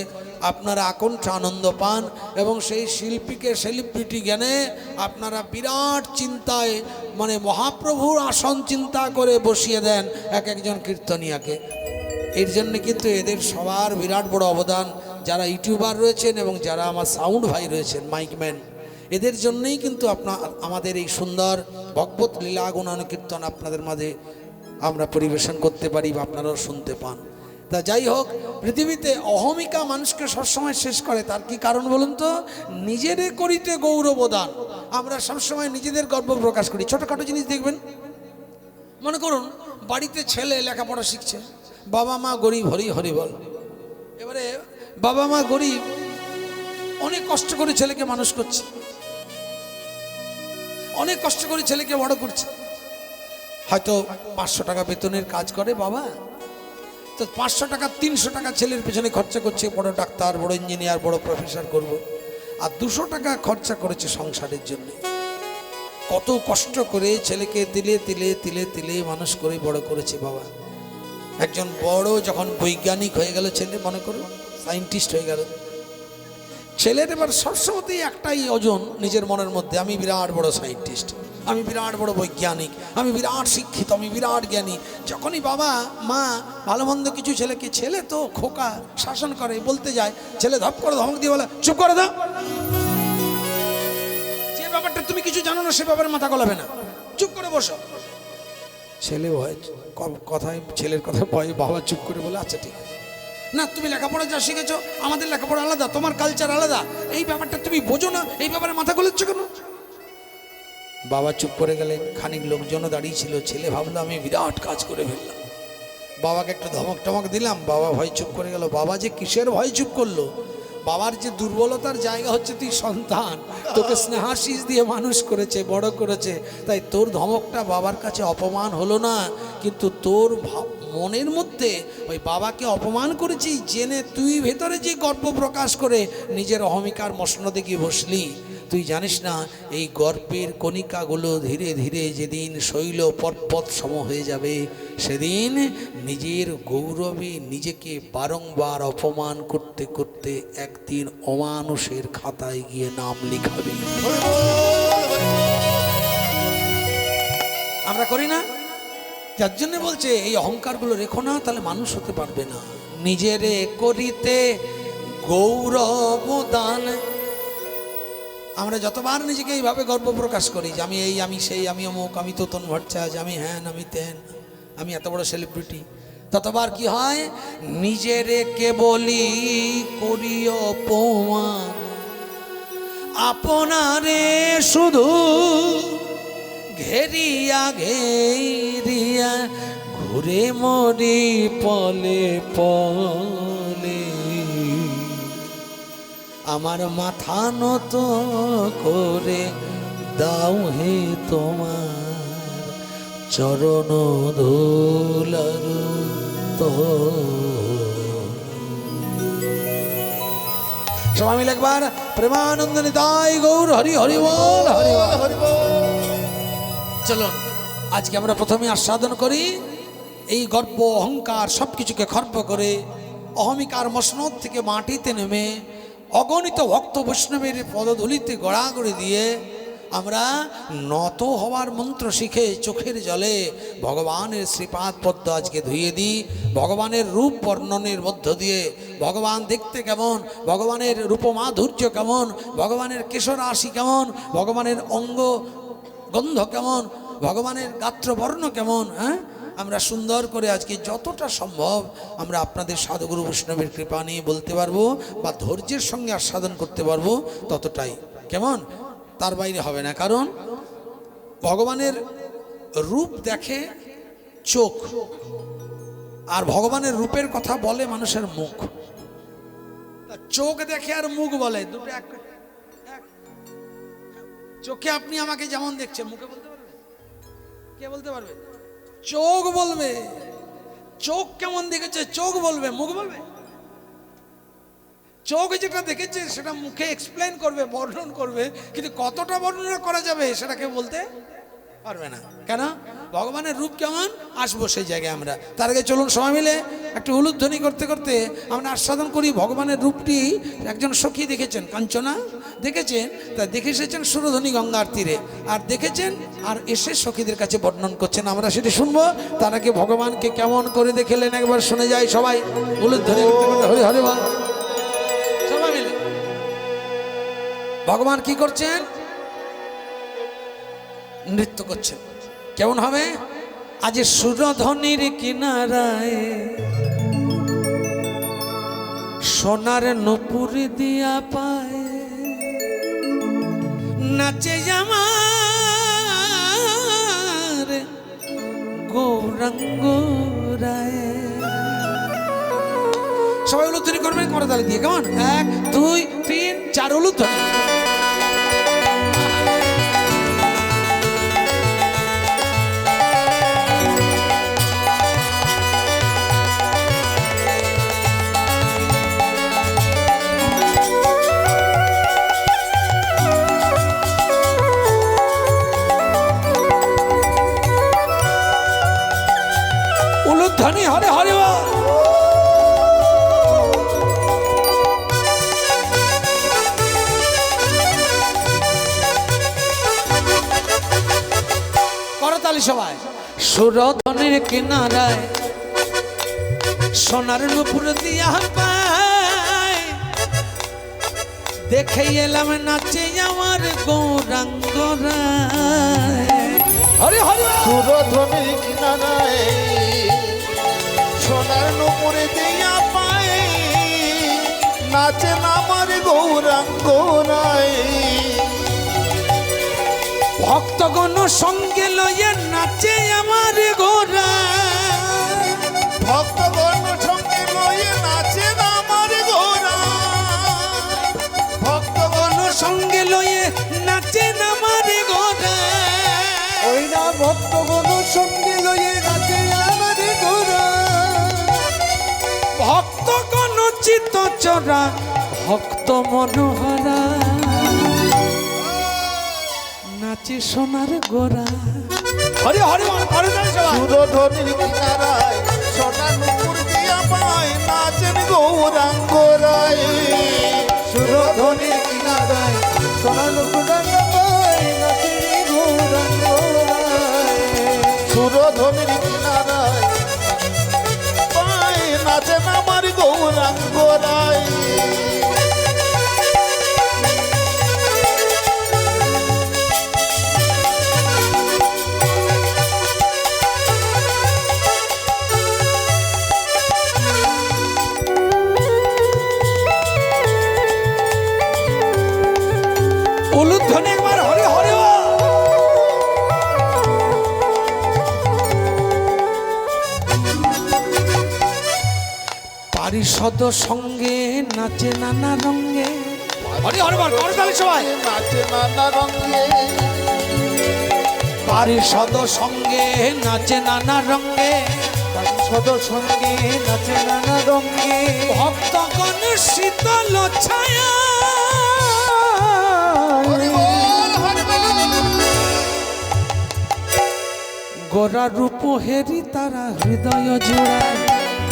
আপনারা আকণ্ঠ আনন্দ পান এবং সেই শিল্পীকে সেলিব্রিটি জ্ঞানে আপনারা বিরাট চিন্তায়, মানে মহাপ্রভুর আসন চিন্তা করে বসিয়ে দেন এক একজন কীর্তনিয়াকে। এর জন্য কিন্তু এদের সবার বিরাট বড় অবদান। যারা ইউটিউবার রয়েছেন এবং যারা আমার সাউন্ড ভাই রয়েছেন, মাইকম্যান, এদের জন্যই কিন্তু আমাদের এই সুন্দর ভগবত লীলা গুণান কীর্তন আপনাদের মাঝে আমরা পরিবেশন করতে পারি বা আপনারাও শুনতে পান। তা যাই হোক, পৃথিবীতে অহমিকা মানুষকে সবসময় শেষ করে। তার কি কারণ বলুন তো? নিজেদের করিতে গৌরবদান। আমরা সবসময় নিজেদের গর্ব প্রকাশ করি। ছোটোখাটো জিনিস দেখবেন, মনে করুন বাড়িতে ছেলে লেখাপড়া শিখছে, বাবা মা গরিব, হরি হরি বল। এবারে বাবা মা গরিব, অনেক কষ্ট করে ছেলেকে মানুষ করছে, অনেক কষ্ট করে ছেলেকে বড় করছে। হয়তো 500 টাকা বেতনের কাজ করে বাবা, তো 500 টাকা 300 টাকা ছেলের পেছনে খরচা করছে, বড় ডাক্তার, বড় ইঞ্জিনিয়ার, বড় প্রফেসর করব। আর 200 টাকা খরচা করেছে সংসারের জন্য। কত কষ্ট করে ছেলেকে তিলে তিলে তিলে তিলে মানুষ করে বড় করেছে বাবা। একজন বড় যখন বৈজ্ঞানিক হয়ে গেল ছেলে, মনে করুন সায়েন্টিস্ট হয়ে গেল, ছেলের এবার সবসময়তেই একটাই ওজন নিজের মনের মধ্যে, আমি বিরাট বড় সায়েন্টিস্ট, আমি বিরাট বড় বৈজ্ঞানিক, আমি বিরাট শিক্ষিত, আমি বিরাট জ্ঞানী। যখনই বাবা মা ভালো মন্দ কিছু ছেলেকে, ছেলে তো খোকা, শাসন করে, বলতে যায়, ছেলে ধপ করে ধমক দিয়ে বলে চুপ করে দাও, যে ব্যাপারটা তুমি কিছু জানো না সে ব্যাপারে মাথা গলাবে না, চুপ করে বসো। ছেলে ভয়, কথায় ছেলের কথা ভয়ে বাবা চুপ করে বলে আচ্ছা ঠিক আছে। না তুমি লেখাপড়া যা শিখেছো, আমাদের লেখাপড়া আলাদা, তোমার কালচার আলাদা, এই ব্যাপারটা তুমি বোঝো না, এই ব্যাপারে মাথা গলাচ্ছ কেন? বাবা চুপ করে গেলেন। খানিক লোকজনও দাঁড়িয়ে ছিল। ছেলে ভাবলো আমি বিরাট কাজ করে ফেললাম, বাবাকে একটু ধমক টমক দিলাম, বাবা ভয় চুপ করে গেল। বাবা যে কিসের ভয় চুপ করলো? বাবার যে দুর্বলতার জায়গা হচ্ছে তুই সন্তান, তোকে স্নেহাশিস দিয়ে মানুষ করেছে, বড় করেছে, তাই তোর ধমকটা বাবার কাছে অপমান হলো না, কিন্তু তোর মনের মধ্যে ওই বাবাকে অপমান করেছিস জেনে তুই ভেতরে যে গর্ব প্রকাশ করে নিজের অহমিকার মসনদে গিয়ে বসলি। তুই জানিস না এই গর্বের কণিকাগুলো ধীরে ধীরে যেদিন শৈল পর্বত সম হয়ে যাবে, সেদিন নিজের গৌরবে নিজেকে বারংবার অপমান করতে করতে একদিন অমানুষের খাতায় গিয়ে নাম লিখাবে। আমরা করি না? যার জন্য বলছে এই অহংকারগুলো রেখো না, তাহলে মানুষ হতে পারবে না। নিজেরে করিতে গৌরব দান। আমরা যতবার নিজেকে এইভাবে গর্ব প্রকাশ করি যে আমি এই, আমি সেই, আমি অমুক, আমি তোতন ভট্টাচার্য, আমি হ্যান, আমি তেন, আমি এত বড় সেলিব্রিটি, ততবার কি হয়? নিজেরে কেবলই করি অপমান, আপনারে শুধু ঘেরিয়া ঘেরিয়া ঘুরে মরি পলে পলে। আমার মাথা নত করে দাও হে তোমার চরণ ধুলার তো। সবাই মিলে একবার প্রেমানন্দ নিতাই গৌর হরি হরি বল, হরি বল, হরি বল। চলুন আজকে আমরা প্রথমে আস্বাদন করি এই গর্ব অহংকার সবকিছুকে খর্ব করে অহমিকার মসনদ থেকে মাটিতে নেমে অগণিত ভক্ত বৈষ্ণবের পদধূলিতে গড়াগড়ি দিয়ে আমরা নত হওয়ার মন্ত্র শিখে চোখের জলে ভগবানের শ্রীপাদ পদ্ম আজকে ধুয়ে দিই। ভগবানের রূপ বর্ণনের মধ্য দিয়ে ভগবান দেখতে কেমন, ভগবানের রূপমাধুর্য কেমন, ভগবানের কেশরাশি কেমন, ভগবানের অঙ্গ গন্ধ কেমন, ভগবানের গাত্রবর্ণ কেমন, হ্যাঁ আমরা সুন্দর করে আজকে যতটা সম্ভব আমরা আপনাদের সাধুগুরু বৈষ্ণবের কৃপা নিয়ে বলতে পারবো বা ধৈর্যের সঙ্গে আস্বাদন করতে পারবো ততটাই। কেমন? তার বাইরে হবে না। কারণ ভগবানের রূপ দেখে চোখ, আর ভগবানের রূপের কথা বলে মানুষের মুখ। চোখ দেখে আর মুখ বলে, দুটো এক। চোখে আপনি আমাকে যেমন দেখছেন, মুখে বলতে পারবে? কে বলতে পারবে? চোখ বলবে। চোখ কেমন দেখেছে চোখ বলবে, মুখ বলবে? চোখ যেটা দেখেছে সেটা মুখে এক্সপ্লেন করবে, বর্ণন করবে, কিন্তু কতটা বর্ণনা করা যাবে সেটাকে বলতে পারবে না। কেন? ভগবানের রূপ কেমন আসবো সেই জায়গায় আমরা। তার আগে চলুন সবাই মিলে একটু উলুধ্বনি করতে করতে আমরা আস্বাদন করি ভগবানের রূপটি। একজন সখী দেখেছেন, কাঞ্চনা দেখেছেন, তা দেখে এসেছেন সুরধ্বনি গঙ্গার তীরে, আর দেখেছেন আর এসে সখীদের কাছে বর্ণন করছেন। আমরা সেটা শুনবো। তার আগে ভগবানকে কেমন করে দেখলেন একবার শুনে যাই সবাই। উলুধ্বনি করতে করতে হরি হরি বল সবাই মিলে। ভগবান কি করছেন? নৃত্য করছেন। কেমন হবে? আজ সুরধ্বনির কিনারায় সোনার নূপুর দিয়া পায় নাচে আমার গৌরাঙ্গ রায়। সবাই উলুধ্বনি করবেন করতালি দিয়ে। কেমন? 1 2 3 4 উলুধ্বনি। উলুধ্বনি হরে হরে বল। করতালি সবাই। সুরধনের কিনারায় সোনার নুপুর দিয়া পায়, দেখে এলাম নাচে আমার গৌরাঙ্গ রায়। হরি হরি সুরধনের কিনারায় সোনার নুপুরে দিয়া পায়, নাচেন আমার গৌরাঙ্গ রায়। ভক্তগণ সঙ্গে লয়ে নাচে আমার গোরা, ভক্তগণ সঙ্গে লয়ে নাচেন আমার গোরা, ভক্তগণ সঙ্গে লয়ে নাচে আমার গোরা। ওই না ভক্তগণ সঙ্গে লয়ে নাচে আমার গোরা। ভক্তগণ চিত্ত চোরা ভক্ত মনোহরা, নাচে সোনার গোরা। হরি হরি হরি সুরধনের কিনারায় সোনার নুপুর দিয়া পায়, নাচেন গৌরাঙ্গ রায়। সুরধনের কিনারায় সোনার নুপুর নাচে গৌরাঙ্গ রায়। সুরধনের কিনারায় পায়, নাচেন আমার গৌরাঙ্গ রায়। উলুধ্বনি একবার হরি হরি বল। পারিষদ সঙ্গে নাচে নানা রঙে। হরি হরি বল করতালি সবাই। নাচে নানা রঙে, পারিষদ সঙ্গে নাচে নানা রঙে, সদ সঙ্গে নাচে নানা রঙে। ভক্তগণ শীতল ছায়া, হরি বল, হরি বল। গোরা রূপ হেরি তারা হৃদয় জোড়ায়,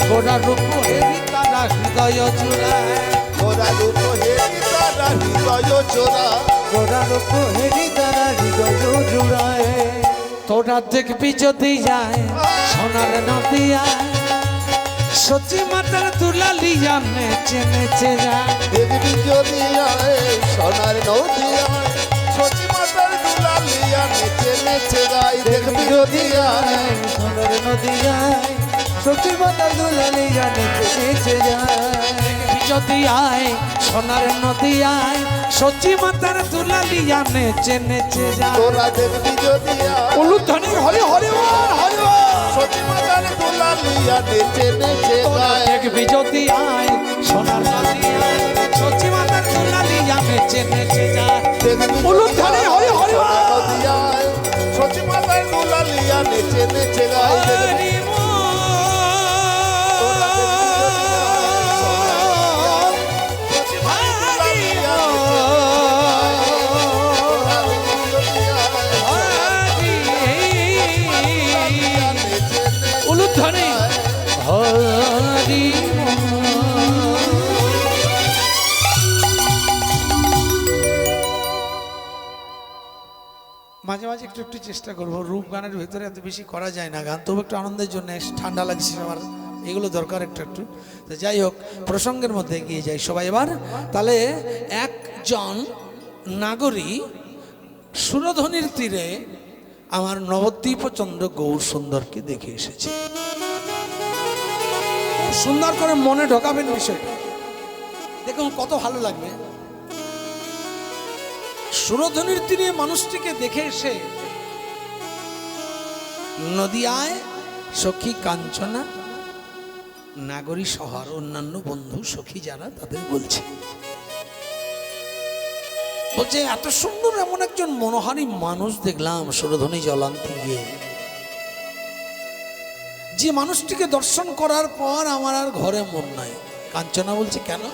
গোরা রূপ হেরি তারা হৃদয় জোড়ায়। গোরা রূপ হেরি তারা হৃদয় চোরা, গোরা রূপ হেরি তারা হৃদয় জুড়ায়। তোরা দেখবি যদি যায় সোনার নদিয়ায়, সচি মাতার দুলালিয়া নেচে নেচে যায়। দেখবি যদি আয় সোনার নদিয়ায়, সচি মাতার দুলালিয়া নেচে নেচে গায়। দেখবি যদি আয় সোনার নদিয়ায় সত্যি মাতা দুলালিয়া নেচে নেচে যায়। যদি আয় সোনার নদিয়ায়, সচি মাতার দুলালিয়া নেচে নেচে যায়। তোরা দেখবি যদি আয় উলুধ্বনি হরি হরি বল হরি বল। সচি মাতার দুলালিয়া নেচে নেচে গায়। দেখবি যদি আয় সোনার নদিয়ায়, সচি মাতার দুলালিয়া নেচে নেচে যায়। দেখবি উলুধ্বনি হরি হরি বল। সোনার নদিয়ায় সচি মাতার দুলালিয়া নেচে নেচে গায়। দেখবি হরি বল। সচি মাতার দুলালিয়া নেচে উলুধ্বনি হরি মাঝে মাঝে একটু একটু চেষ্টা করবো। রূপ গানের ভিতরে এত বেশি করা যায় না গান, তবু একটু আনন্দের জন্য ঠান্ডা লাগছে আমার, এগুলো দরকার একটু একটু। তো যাই হোক, প্রসঙ্গের মধ্যে এগিয়ে যাই সবাই এবার। তাহলে একজন নাগরিক সুরধনির তীরে আমার নবদ্বীপচন্দ্র গৌর সুন্দরকে দেখে এসেছে। সুন্দর করে মনে ঢোকাবেন বিষয়টা, দেখুন কত ভালো লাগবে। সুরধনির তীরে মানুষটিকে দেখে এসে নদিয়ায় সখী কাঞ্চনা, নাগরী শহর অন্যান্য বন্ধু সখী যারা তাদের বলছে, বলছে এত সুন্দর এমন একজন মনোহারী মানুষ দেখলাম সুরধনী জলান্তি গিয়ে। যে মানুষটিকে দর্শন করার পর আমার আর ঘরে মন নাই। কাঞ্চনা বলছে কেন?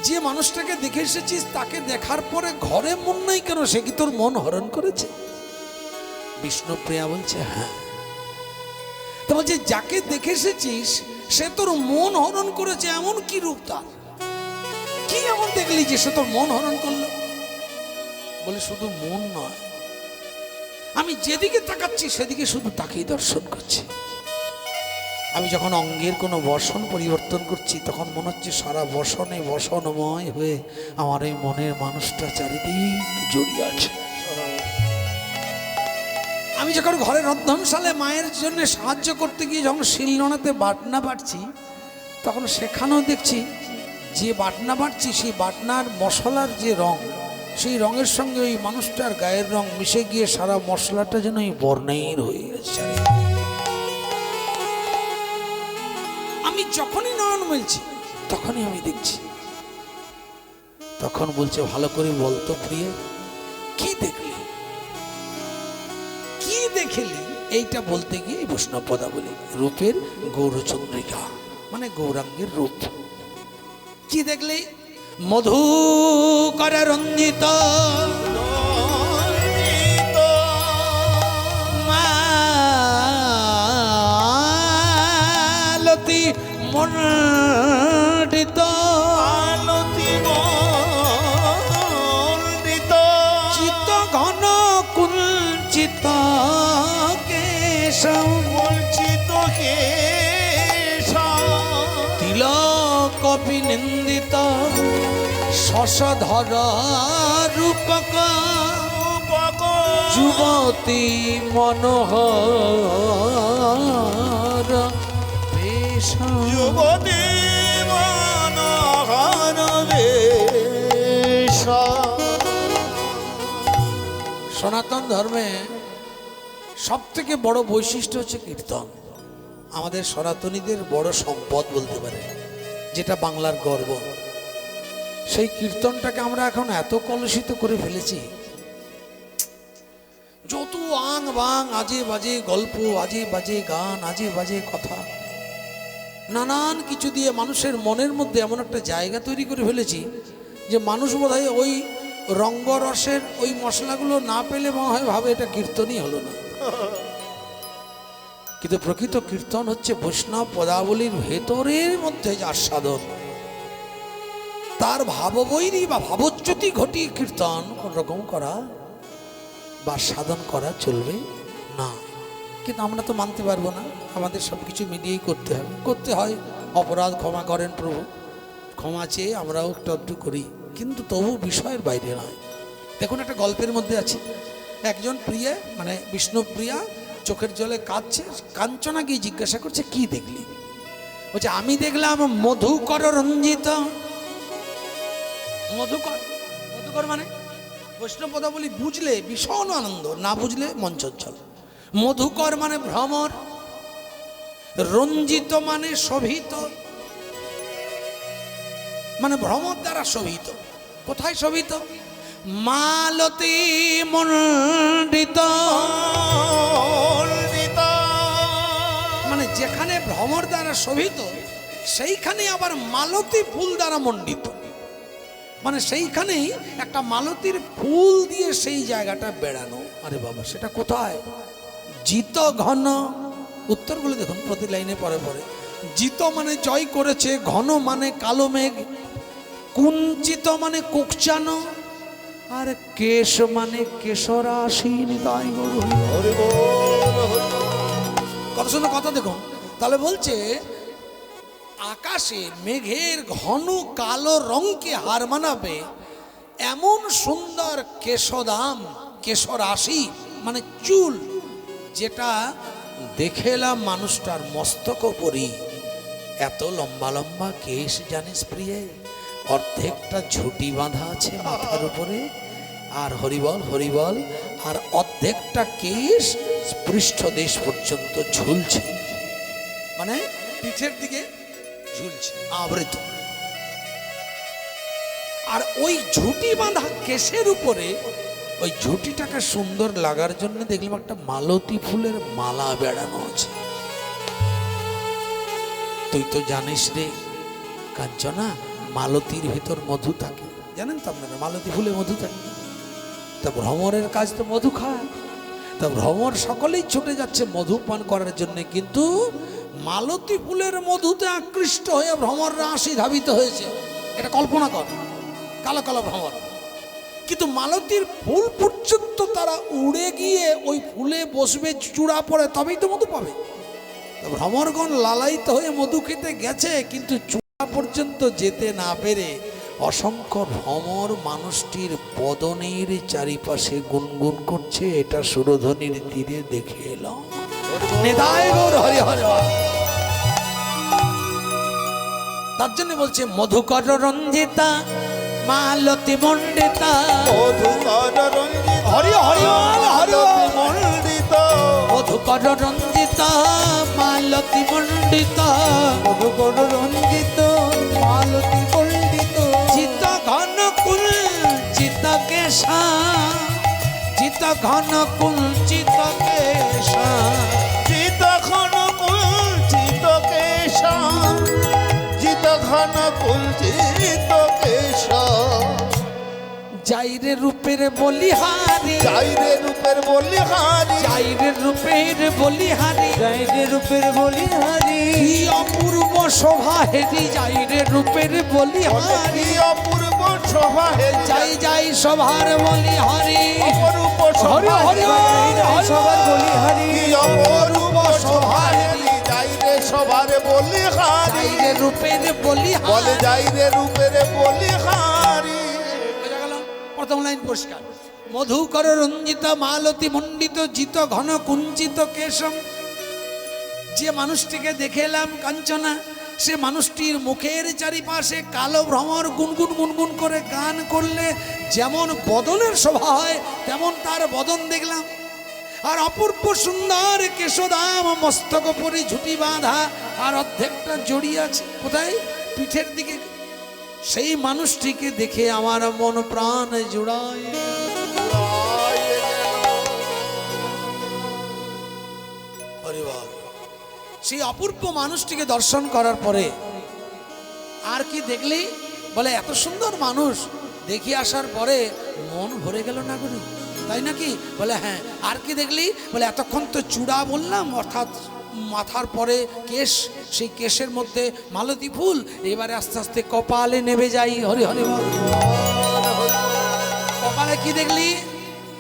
যে মানুষটাকে দেখে এসেছিস তাকে দেখার পরে ঘরে মন নাই কেন? সে কি তোর মন হরণ করেছে? বিষ্ণুপ্রিয়া বলছে হ্যাঁ। তো বলছে যাকে দেখে এসেছিস সে তোর মন হরণ করেছে, এমন কি রূপ তার? কি এমন দেখলি যে সে তোর মন হরণ করলো? বলে শুধু মন নয়, আমি যেদিকে তাকাচ্ছি সেদিকে শুধু তাকেই দর্শন করছি। আমি যখন অঙ্গের কোনো বসন পরিবর্তন করছি তখন মনে হচ্ছে সারা বসনে বসনময় হয়ে আমার এই মনের মানুষটা চারিদিক জড়িয়ে আছে। আমি যখন ঘরের রন্ধনশালে মায়ের জন্য সাহায্য করতে গিয়ে যখন শিলনোড়াতে বাটনা বাটছি তখন সেখানেও দেখছি যে বাটনা বাটছি সেই বাটনার মশলার যে রং, সেই রঙের সঙ্গে ওই মানুষটার গায়ের রং মিশে গিয়ে সারা মশলাটা যেন এই বর্ণের হয়ে গেছে। আমি যখনই নয়ন মেলছি তখনই আমি দেখছি। তখন বলছে, ভালো করে বলতো প্রিয়, কি দেখলি, কি দেখলি? এইটা বলতে গিয়ে বৈষ্ণব পদাবলী, রূপের গৌরচন্দ্রিকা মানে গৌরাঙ্গের রূপ। কি দেখলি? মধু করে রঞ্জিত মালতী মণ্ডিত, আলতি মণ্ডিত চিত ঘন কুঞ্চিত কেশ, কুঞ্চিত কেশ তিলক বিনিন্দিত শশধর রূপক যুবতী মনোহর বেশ, যুবতী মনোহর বেশ। সনাতন ধর্মে সব থেকে বড় বৈশিষ্ট্য হচ্ছে কীর্তন। আমাদের সনাতনীদের বড় সম্পদ বলতে পারে, যেটা বাংলার গর্ব। সেই কীর্তনটাকে আমরা এখন এত কলুষিত করে ফেলেছি, যত আং বাং আজে বাজে গল্প, আজে বাজে গান, আজে বাজে কথা, নানান কিছু দিয়ে মানুষের মনের মধ্যে এমন একটা জায়গা তৈরি করে ফেলেছি যে মানুষ বোধহয় ওই রঙ্গরসের ওই মশলাগুলো না পেলে মনে হয় ভাবে এটা কীর্তনই হলো না। কিন্তু প্রকৃত কীর্তন হচ্ছে বৈষ্ণব পদাবলীর ভেতরের মধ্যে যে আস্বাদন, তার ভাববৈরী বা ভাবচ্যুতি ঘটিয়ে কীর্তন কোন রকম করা বা সাধন করা চলবে না। কিন্তু আমরা তো মানতে পারবো না, আমাদের সব কিছু মিলিয়েই করতে হয়। অপরাধ ক্ষমা করেন প্রভু, ক্ষমা চেয়ে আমরাও একটু করি, কিন্তু তবু বিষয়ের বাইরে নয়। দেখুন, একটা গল্পের মধ্যে আছে, একজন প্রিয়া মানে বিষ্ণুপ্রিয়া চোখের জলে কাঁদছে। কাঞ্চনা গিয়ে জিজ্ঞাসা করছে, কি দেখলি? বলছে, আমি দেখলাম মধুকর রঞ্জিত। মধুকর, মধুকর মানে বৈষ্ণব পদাবলী বুঝলে ভীষণ আনন্দ, না বুঝলে মন চঞ্চল। মধুকর মানে ভ্রমর, রঞ্জিত মানে শোভিত, মানে ভ্রমর দ্বারা শোভিত। কোথায় শোভিত? মালতী মণ্ডিত, মানে যেখানে ভ্রমর দ্বারা শোভিত সেইখানে আবার মালতী ফুল দ্বারা মণ্ডিত, মানে সেইখানেই একটা মালতীর ফুল দিয়ে সেই জায়গাটা বেড়ানো। আরে বাবা, সেটা কোথায়? জিত ঘন, উত্তরগুলো দেখুন প্রতি লাইনে পরে পরে। জিত মানে জয় করেছে, ঘন মানে কালো মেঘ, কুঞ্চিত মানে কুকচানো, আর কেশ মানে কেশরাশি। নিতাই গৌর হরি বল। কত সুন্দর কথা দেখুন। তাহলে বলছে আকাশে মেঘের ঘন কালো রঙকে হার মানাবে এমন সুন্দর কেশদাম, কেশরাশি মানে চুল, যেটা দেখেলাম মানুষটার মস্তক পরি। এত লম্বা লম্বা কেশ জানিস প্রিয়ে, অর্ধেকটা ঝুটি বাঁধা আছে মাথার উপরে, আর হরিবল হরিবল, আর অর্ধেকটা কেশ পৃষ্ঠদেশ পর্যন্ত ঝুলছে, মানে পিঠের দিকে ঝুলছে আবৃত। আর ওই ঝুটি বাঁধা কেশের উপরে ওই ঝুটিটাকে সুন্দর লাগার জন্য দেখলাম একটা মালতী ফুলের মালা বেড়ানো আছে। তুই তো জানিস রে কাঞ্চনা, মালতীর ভিতর মধু থাকে, জানেন তো আপনারা? মালতী ফুলে মধু থাকে। তা ভ্রমরের কাজ তো মধু খায়, তা ভ্রমর সকলেই ছুটে যাচ্ছে মধু পান করার জন্য, কিন্তু মালতী ফুলের মধুতে আকৃষ্ট হয়ে ভ্রমররা আসি ধাবিত হয়েছে। এটা কল্পনা কর, কালো কালো ভ্রমর। কিন্তু মালতীর ফুল পর্যন্ত তারা উড়ে গিয়ে ওই ফুলে বসবে, চূড়া পড়ে, তবেই তো মধু পাবে। ভ্রমরগণ লালায়িত হয়ে মধু খেতে গেছে, কিন্তু চূড়া পর্যন্ত যেতে না পেরে অসংখ্য ভ্রমর মানুষটির বদনের চারিপাশে গুনগুন করছে। এটা সুরধনির তীরে দেখে এলাম। নিতাই গৌর হরি হরি। তার জন্য বলছে মধুকর রঞ্জিতা মালতী মণ্ডিতা, মধুকর রঞ্জিত হরি হরি হরি মণ্ডিত, মধুকর রঞ্জিতা মালতী মণ্ডিতা, মধুকর রঞ্জিত মালতী পণ্ডিত, চিত ঘন কুল চিত কেশা, চিত ঘন কুল চিত কেশা, চিত ঘন কুঞ্চিত কেশা, চিত ঘন কুঞ্চিত কেশা, যাইরে রূপের বলিহারি, চাইরে রূপের বলিহারি, যাইরে রূপের বলিহারি, যাইরে রূপের বলিহারি, কি অপূর্ব শোভা হেরি, যাইরে রূপের বলিহারি, কি অপূর্ব শোভা হে, যাই যাই সভার বলিহারি, অপরূপ হরি শোভা হরি হে, সবার বলিহারি, কি অপরূপ শোভা হে, যাইরে সবার বলিহারি, যাইরে রূপের বলে বলিহারি। যাইরে রূপের বলিহারি। বোঝা গেল? প্রথম লাইন পরিষ্কার। মধুকর রঞ্জিত মালতী মণ্ডিত জিত ঘন কুঞ্চিত কেশম। যে মানুষটিকে দেখে এলাম কাঞ্চনা, সে মানুষটির মুখের চারিপাশে কালো ভ্রমর গুনগুন গুনগুন করে গান করলে যেমন বদনের শোভা হয়, তেমন তার বদন দেখলাম। আর অপূর্ব সুন্দর কেশদাম, মস্তক পরি ঝুটি বাঁধা, আর অর্ধেকটা জড়িয়ে আছে কোথায়? পিঠের দিকে। সেই মানুষটিকে দেখে আমার মন প্রাণ জুড়ায়। হরি বল। সেই অপূর্ব মানুষটিকে দর্শন করার পরে আর কি দেখলি? বলে এত সুন্দর মানুষ দেখি আসার পরে মন ভরে গেল না করি, তাই নাকি? বলে হ্যাঁ। আর কি দেখলি? বলে এতক্ষণ তো চূড়া বললাম, অর্থাৎ মাথার পরে কেশ, সেই কেশের মধ্যে মালতী ফুল, এবারে আস্তে আস্তে কপালে নেমে যাই। হরি হরি বল। কপালে কি দেখলি?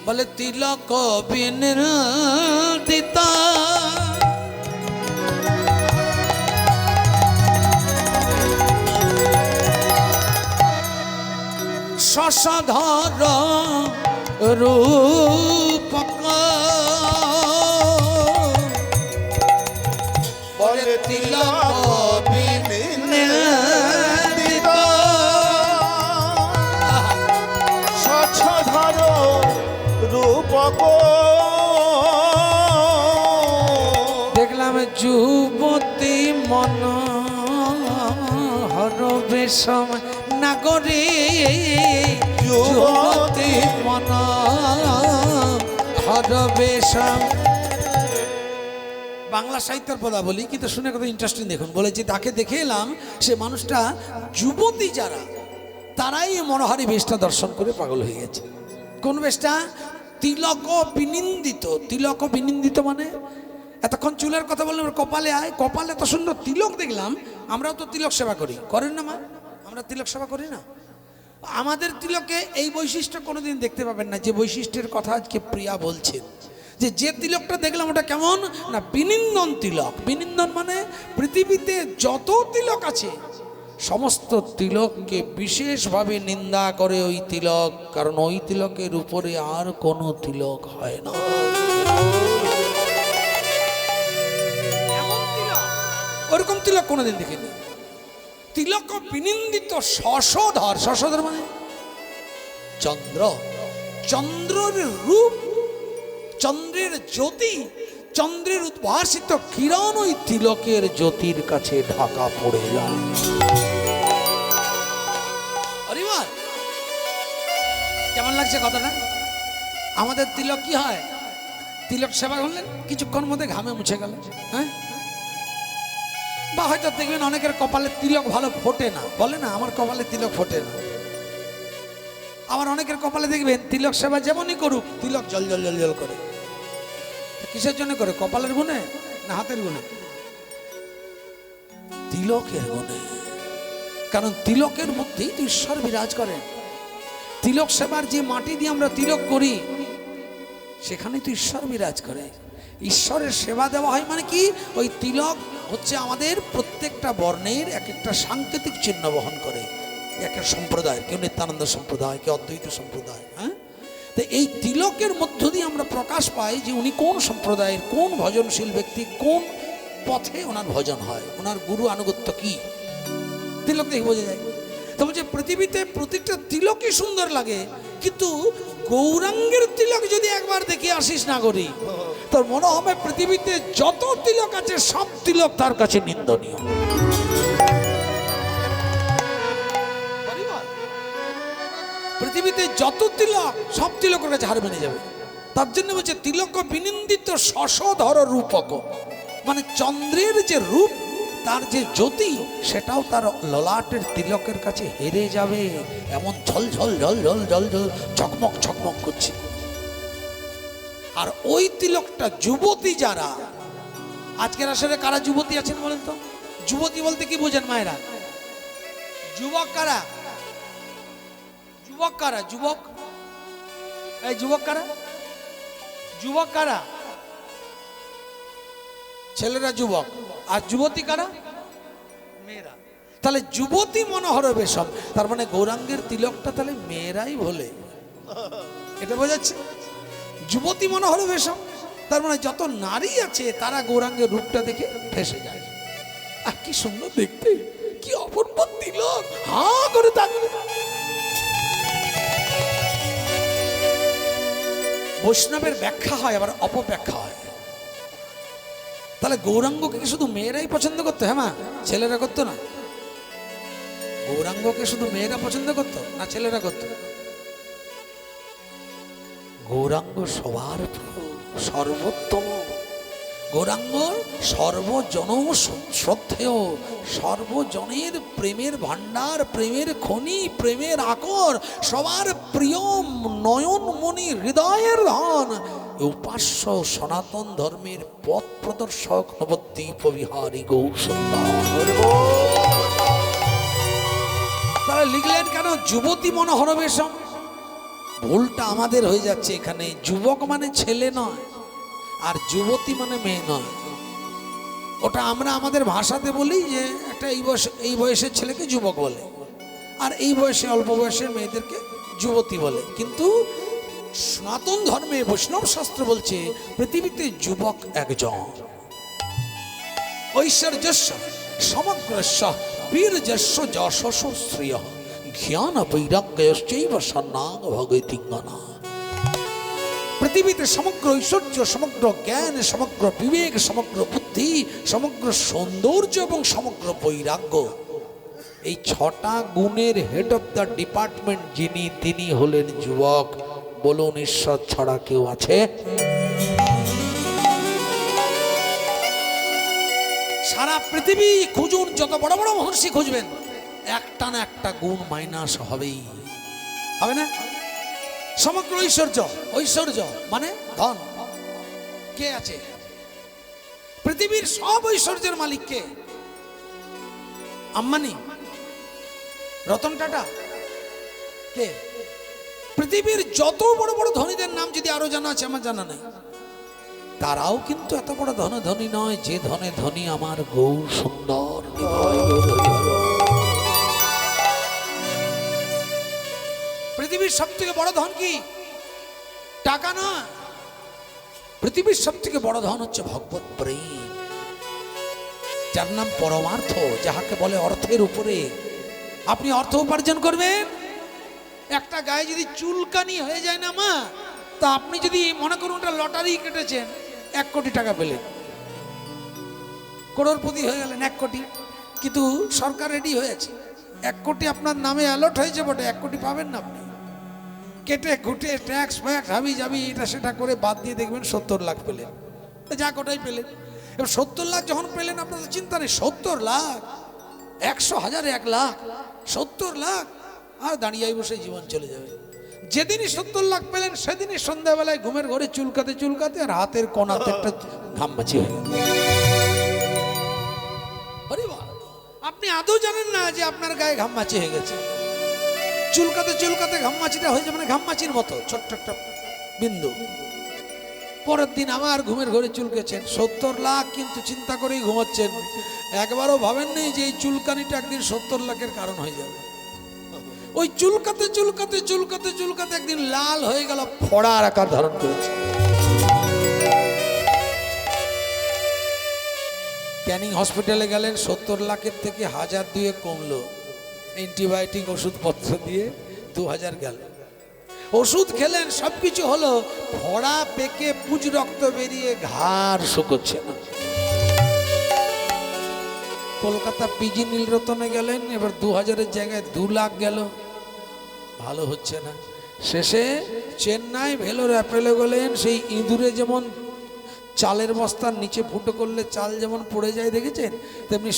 বলে তিলক বিনিন্দিতা, শশধর রূপক, বলে তিলক বিনিন্দিত, স্বচ্ছধর রূপক। দেখলাম যুবতী মন হর বেশম নাগরী, যুবতী মন হর বেশম। বাংলা সাহিত্যের পদা বলি, কিন্তু শুনে কত ইন্টারেস্টিং দেখুন। বলেছি তাকে দেখে এলাম, সে মানুষটা যুবতী যারা, তারাই মনোহারী বেশটা দর্শন করে পাগল হয়ে গেছে। কোন বেশটা? তিলক বিনিন্দিত। তিলক বিনিন্দিত মানে এতক্ষণ চুলের কথা বললাম, কপালে আয়, কপালে এত সুন্দর তিলক দেখলাম। আমরাও তো তিলক সেবা করি, করেন না মা? আমরা তিলক সেবা করি না? আমাদের তিলকে এই বৈশিষ্ট্য কোনোদিন দেখতে পাবেন না, যে বৈশিষ্ট্যের কথা আজকে প্রিয়া বলছেন। যে তিলকটা দেখলাম ওটা কেমন না, বিনিন্দন তিলক। বিনিন্দন মানে পৃথিবীতে যত তিলক আছে সমস্ত তিলককে বিশেষভাবে নিন্দা করে ওই তিলক, কারণ ওই তিলকের উপরে আর কোনো তিলক হয় না। ওরকম তিলক কোনোদিন দেখিনি। তিলক বিনিন্দিত শশধর। শশধর মানে চন্দ্র। চন্দ্রের রূপ, চন্দ্রের জ্যোতি, চন্দ্রের উদ্ভাসিত কিরণ ওই তিলকের জ্যোতির কাছে ঢাকা পড়ে যায়। কেমন লাগছে কথাটা? আমাদের তিলক কি হয়? তিলক সেবা করলেন, কিছুক্ষণ মধ্যে ঘামে মুছে গেল। হ্যাঁ, বা হয়তো দেখবেন অনেকের কপালে তিলক ভালো ফোটে না, বলে না আমার কপালে তিলক ফোটে না। আবার অনেকের কপালে দেখবেন তিলক সেবা যেমনই করুক, তিলক জল জল জল জল করে। কিসের জন্য করে? কপালের গুণে না হাতের গুণে? তিলকের গুণে। কারণ তিলকের মধ্যেই তো ঈশ্বর বিরাজ করেন। তিলক সেবার যে মাটি দিয়ে আমরা তিলক করি, সেখানে তো ঈশ্বর বিরাজ করে। ঈশ্বরের সেবা দেওয়া হয় মানে কি, ওই তিলক হচ্ছে আমাদের প্রত্যেকটা বর্ণের এক একটা সাংকেতিক চিহ্ন বহন করে। এক এক সম্প্রদায়, কেউ নিত্যানন্দ সম্প্রদায়, কেউ অদ্বৈত সম্প্রদায়। হ্যাঁ, তো এই তিলকের মধ্য দিয়ে আমরা প্রকাশ পাই যে উনি কোন সম্প্রদায়ের, কোন ভজনশীল ব্যক্তি, কোন পথে ওনার ভজন হয়, ওনার গুরু আনুগত্য কি, তিলক দেখে বোঝা যায়। তো বলছে পৃথিবীতে প্রতিটা তিলকই সুন্দর লাগে, কিন্তু গৌরাঙ্গের তিলক যদি একবার দেখে আসিস না করি, তোর মনে হবে পৃথিবীতে যত তিলক আছে সব তিলক তার কাছে নিন্দনীয়। পৃথিবীতে যত তিলক সব তিলকের কাছে হার মেনে যাবে। তার জন্য বলছে তিলক বিনিন্দিত শশধর রূপক, মানে চন্দ্রের যে রূপ, তার যে জ্যোতি, সেটাও তার ললাটের তিলকের কাছে হেরে যাবে। এমন ঝল ঝল ঝল ঝল ঝল ঝল চকমক চকমক করছে। আর ওই তিলকটা যুবতী যারা, আজকের আসলে কারা যুবতী আছেন বলেন তো? যুবতী বলতে কি বোঝেন মায়েরা? যুবক কারা? যুবক কারা? যুবক, এই যুবক কারা? যুবক কারা? ছেলেরা যুবক, আর যুবতী কারা? মেয়েরা। তাহলে যুবতী মনোহর বেশম, তার মানে গৌরাঙ্গের তিলকটা তাহলে মেয়েরাই বলে, এটা বোঝাচ্ছে। যুবতী মনোহর বেশম, তার মানে যত নারী আছে তারা গৌরাঙ্গের রূপটা দেখে ফেসে যায়। আর কি সুন্দর দেখতে, কি অপূর্ব তিলক, হাঁ করে তাকিয়ে। বৈষ্ণবের ব্যাখ্যা হয়, আবার অপব্যাখ্যা হয়। তাহলে গৌরাঙ্গকে কি শুধু মেয়েরাই পছন্দ করতো? হ্যাঁ মা, ছেলেরা করতো না? গৌরাঙ্গকে শুধু মেয়েরা পছন্দ করতো না ছেলেরা করতো? গৌরাঙ্গ সবার প্রিয়, সর্বোত্তম। গৌরাঙ্গ সর্বজন শ্রদ্ধেয়, সর্বজনের প্রেমের ভান্ডার, প্রেমের খনি, প্রেমের আকর, সবার প্রিয় নয়নমণি, হৃদয়ের ধন, উপাস্য সনাতন ধর্মের পথ প্রদর্শক নবদ্বীপ বিহারী গৌর সুন্দর। তারা লিখলেন কেন যুবতী মনোহর বেশম? ভুলটা আমাদের হয়ে যাচ্ছে এখানে। যুবক মানে ছেলে নয়, আর যুবতী মানে মেয়ে নয়। ওটা আমরা আমাদের ভাষাতে বলি যে একটা এই বয়সের ছেলেকে যুবক বলে, আর এই বয়সে অল্প বয়সের মেয়েদেরকে যুবতী বলে। কিন্তু সনাতন ধর্মে বৈষ্ণব শাস্ত্র বলছে পৃথিবীতে যুবক একজন। ঐশ্বর্যস্য সমগ্রস্য বীর্যস্য যশস্য শ্রিয়ঃ জ্ঞান বৈরাগ্যশ্চৈব সন্নাগ ভগতিঙ্গনা। পৃথিবীতে সমগ্র ঐশ্বর্য, সমগ্র জ্ঞান, সমগ্র বিবেক, সমগ্র বুদ্ধি, সমগ্র সৌন্দর্য এবং সমগ্র বৈরাগ্য, এই 6টা গুণের হেড অফ দ্য ডিপার্টমেন্ট যিনি, তিনি হলেন যুবক। বলুন, ঈশ্বর ছাড়া কেউ আছে? সারা পৃথিবী খুঁজুন, যত বড় বড় মহর্ষি খুঁজবেন, একটা না একটা গুণ মাইনাস হবেই, হবে না? সমগ্র ঐশ্বর্য, ঐশ্বর্য মানে ধন, কে আছে? পৃথিবীর সব ঐশ্বর্যের মালিক কে? আম্বানি, রতন টাটা, কে? পৃথিবীর যত বড় বড় ধনীদের নাম যদি আরো জানা আছে, আমার জানা নেই, তারাও কিন্তু এত বড় ধনী নয় যে ধনে ধনী আমার গৌর সুন্দর। পৃথিবীর সব থেকে বড় ধন কি? টাকা না, পৃথিবীর সব থেকে বড় ধন হচ্ছে ভগবত প্রেম, যার নাম পরমার্থ, যাহাকে বলে অর্থের উপরে। আপনি অর্থ উপার্জন করবেন, একটা গায়ে যদি চুলকানি হয়ে যায় না মা, তা আপনি যদি মনে করুন ওটা লটারি কেটেছেন, 1 কোটি টাকা পেলেন, করোড়পতি হয়ে গেলেন, 1 কোটি। কিন্তু সরকার রেডি হয়েছে, 1 কোটি আপনার নামে অ্যালট হয়েছে বটে, 1 কোটি পাবেন না আপনি। কেটে ঘুটে ট্যাক্স ফ্যাক্স হাবি যাবি এটা সেটা করে বাদ দিয়ে দেখবেন 70 লাখ পেলেন, যা কোটাই পেলেন। এবার 70 লাখ যখন পেলেন, আপনার তো চিন্তা নেই, 70 লাখ, 100 হাজার 1 লাখ, 70 লাখ, আর দাঁড়িয়ে বসে জীবন চলে যাবে। যেদিনই 70 লাখ পেলেন, সেদিনই সন্ধ্যাবেলায় ঘুমের ঘরে চুলকাতে চুলকাতে আর হাতের কোনাতে একটা ঘামমাছি হয়ে গেল। আপনি আদৌ জানেন না যে আপনার গায়ে ঘামমাছি হয়ে গেছে। চুলকাতে চুলকাতে ঘামমাচিটা হয়ে যাবে, মানে ঘামমাচির মতো ছোট্ট একটা বিন্দু। পরের দিন আমার ঘুমের ঘরে চুলকেছেন, 70 লাখ, কিন্তু চিন্তা করেই ঘুমাচ্ছেন। একবারও ভাবেননি যে এই চুলকানিটা একদিন 70 লাখের কারণ হয়ে যাবে। ওই চুলকাতে চুলকাতে চুলকাতে চুলকাতে একদিন লাল হয়ে গেল, ফোড়ার আকার ধারণ করেছে। ক্যানিং হসপিটালে গেলেন, 70 লাখের থেকে 1002 কমলো। অ্যান্টিবায়োটিক ওষুধপত্র দিয়ে 2000 গেল। ওষুধ খেলেন, সবকিছু হলো, ফোড়া পেকে পুজ রক্ত বেরিয়ে ঘাড় শুকোচ্ছে না। কলকাতা পিজি নীলরতনে গেলেন, এবার 2000-এর জায়গায় 2 লাখ গেল, ভালো হচ্ছে না। শেষে চেন্নাই ভেলোর অ্যাপেলে গেলেন, সেই ইঁদুরে যেমন চালের বস্তার নিচে ফুটো করলে চাল যেমন পড়ে যায় দেখেছেন, তেমনি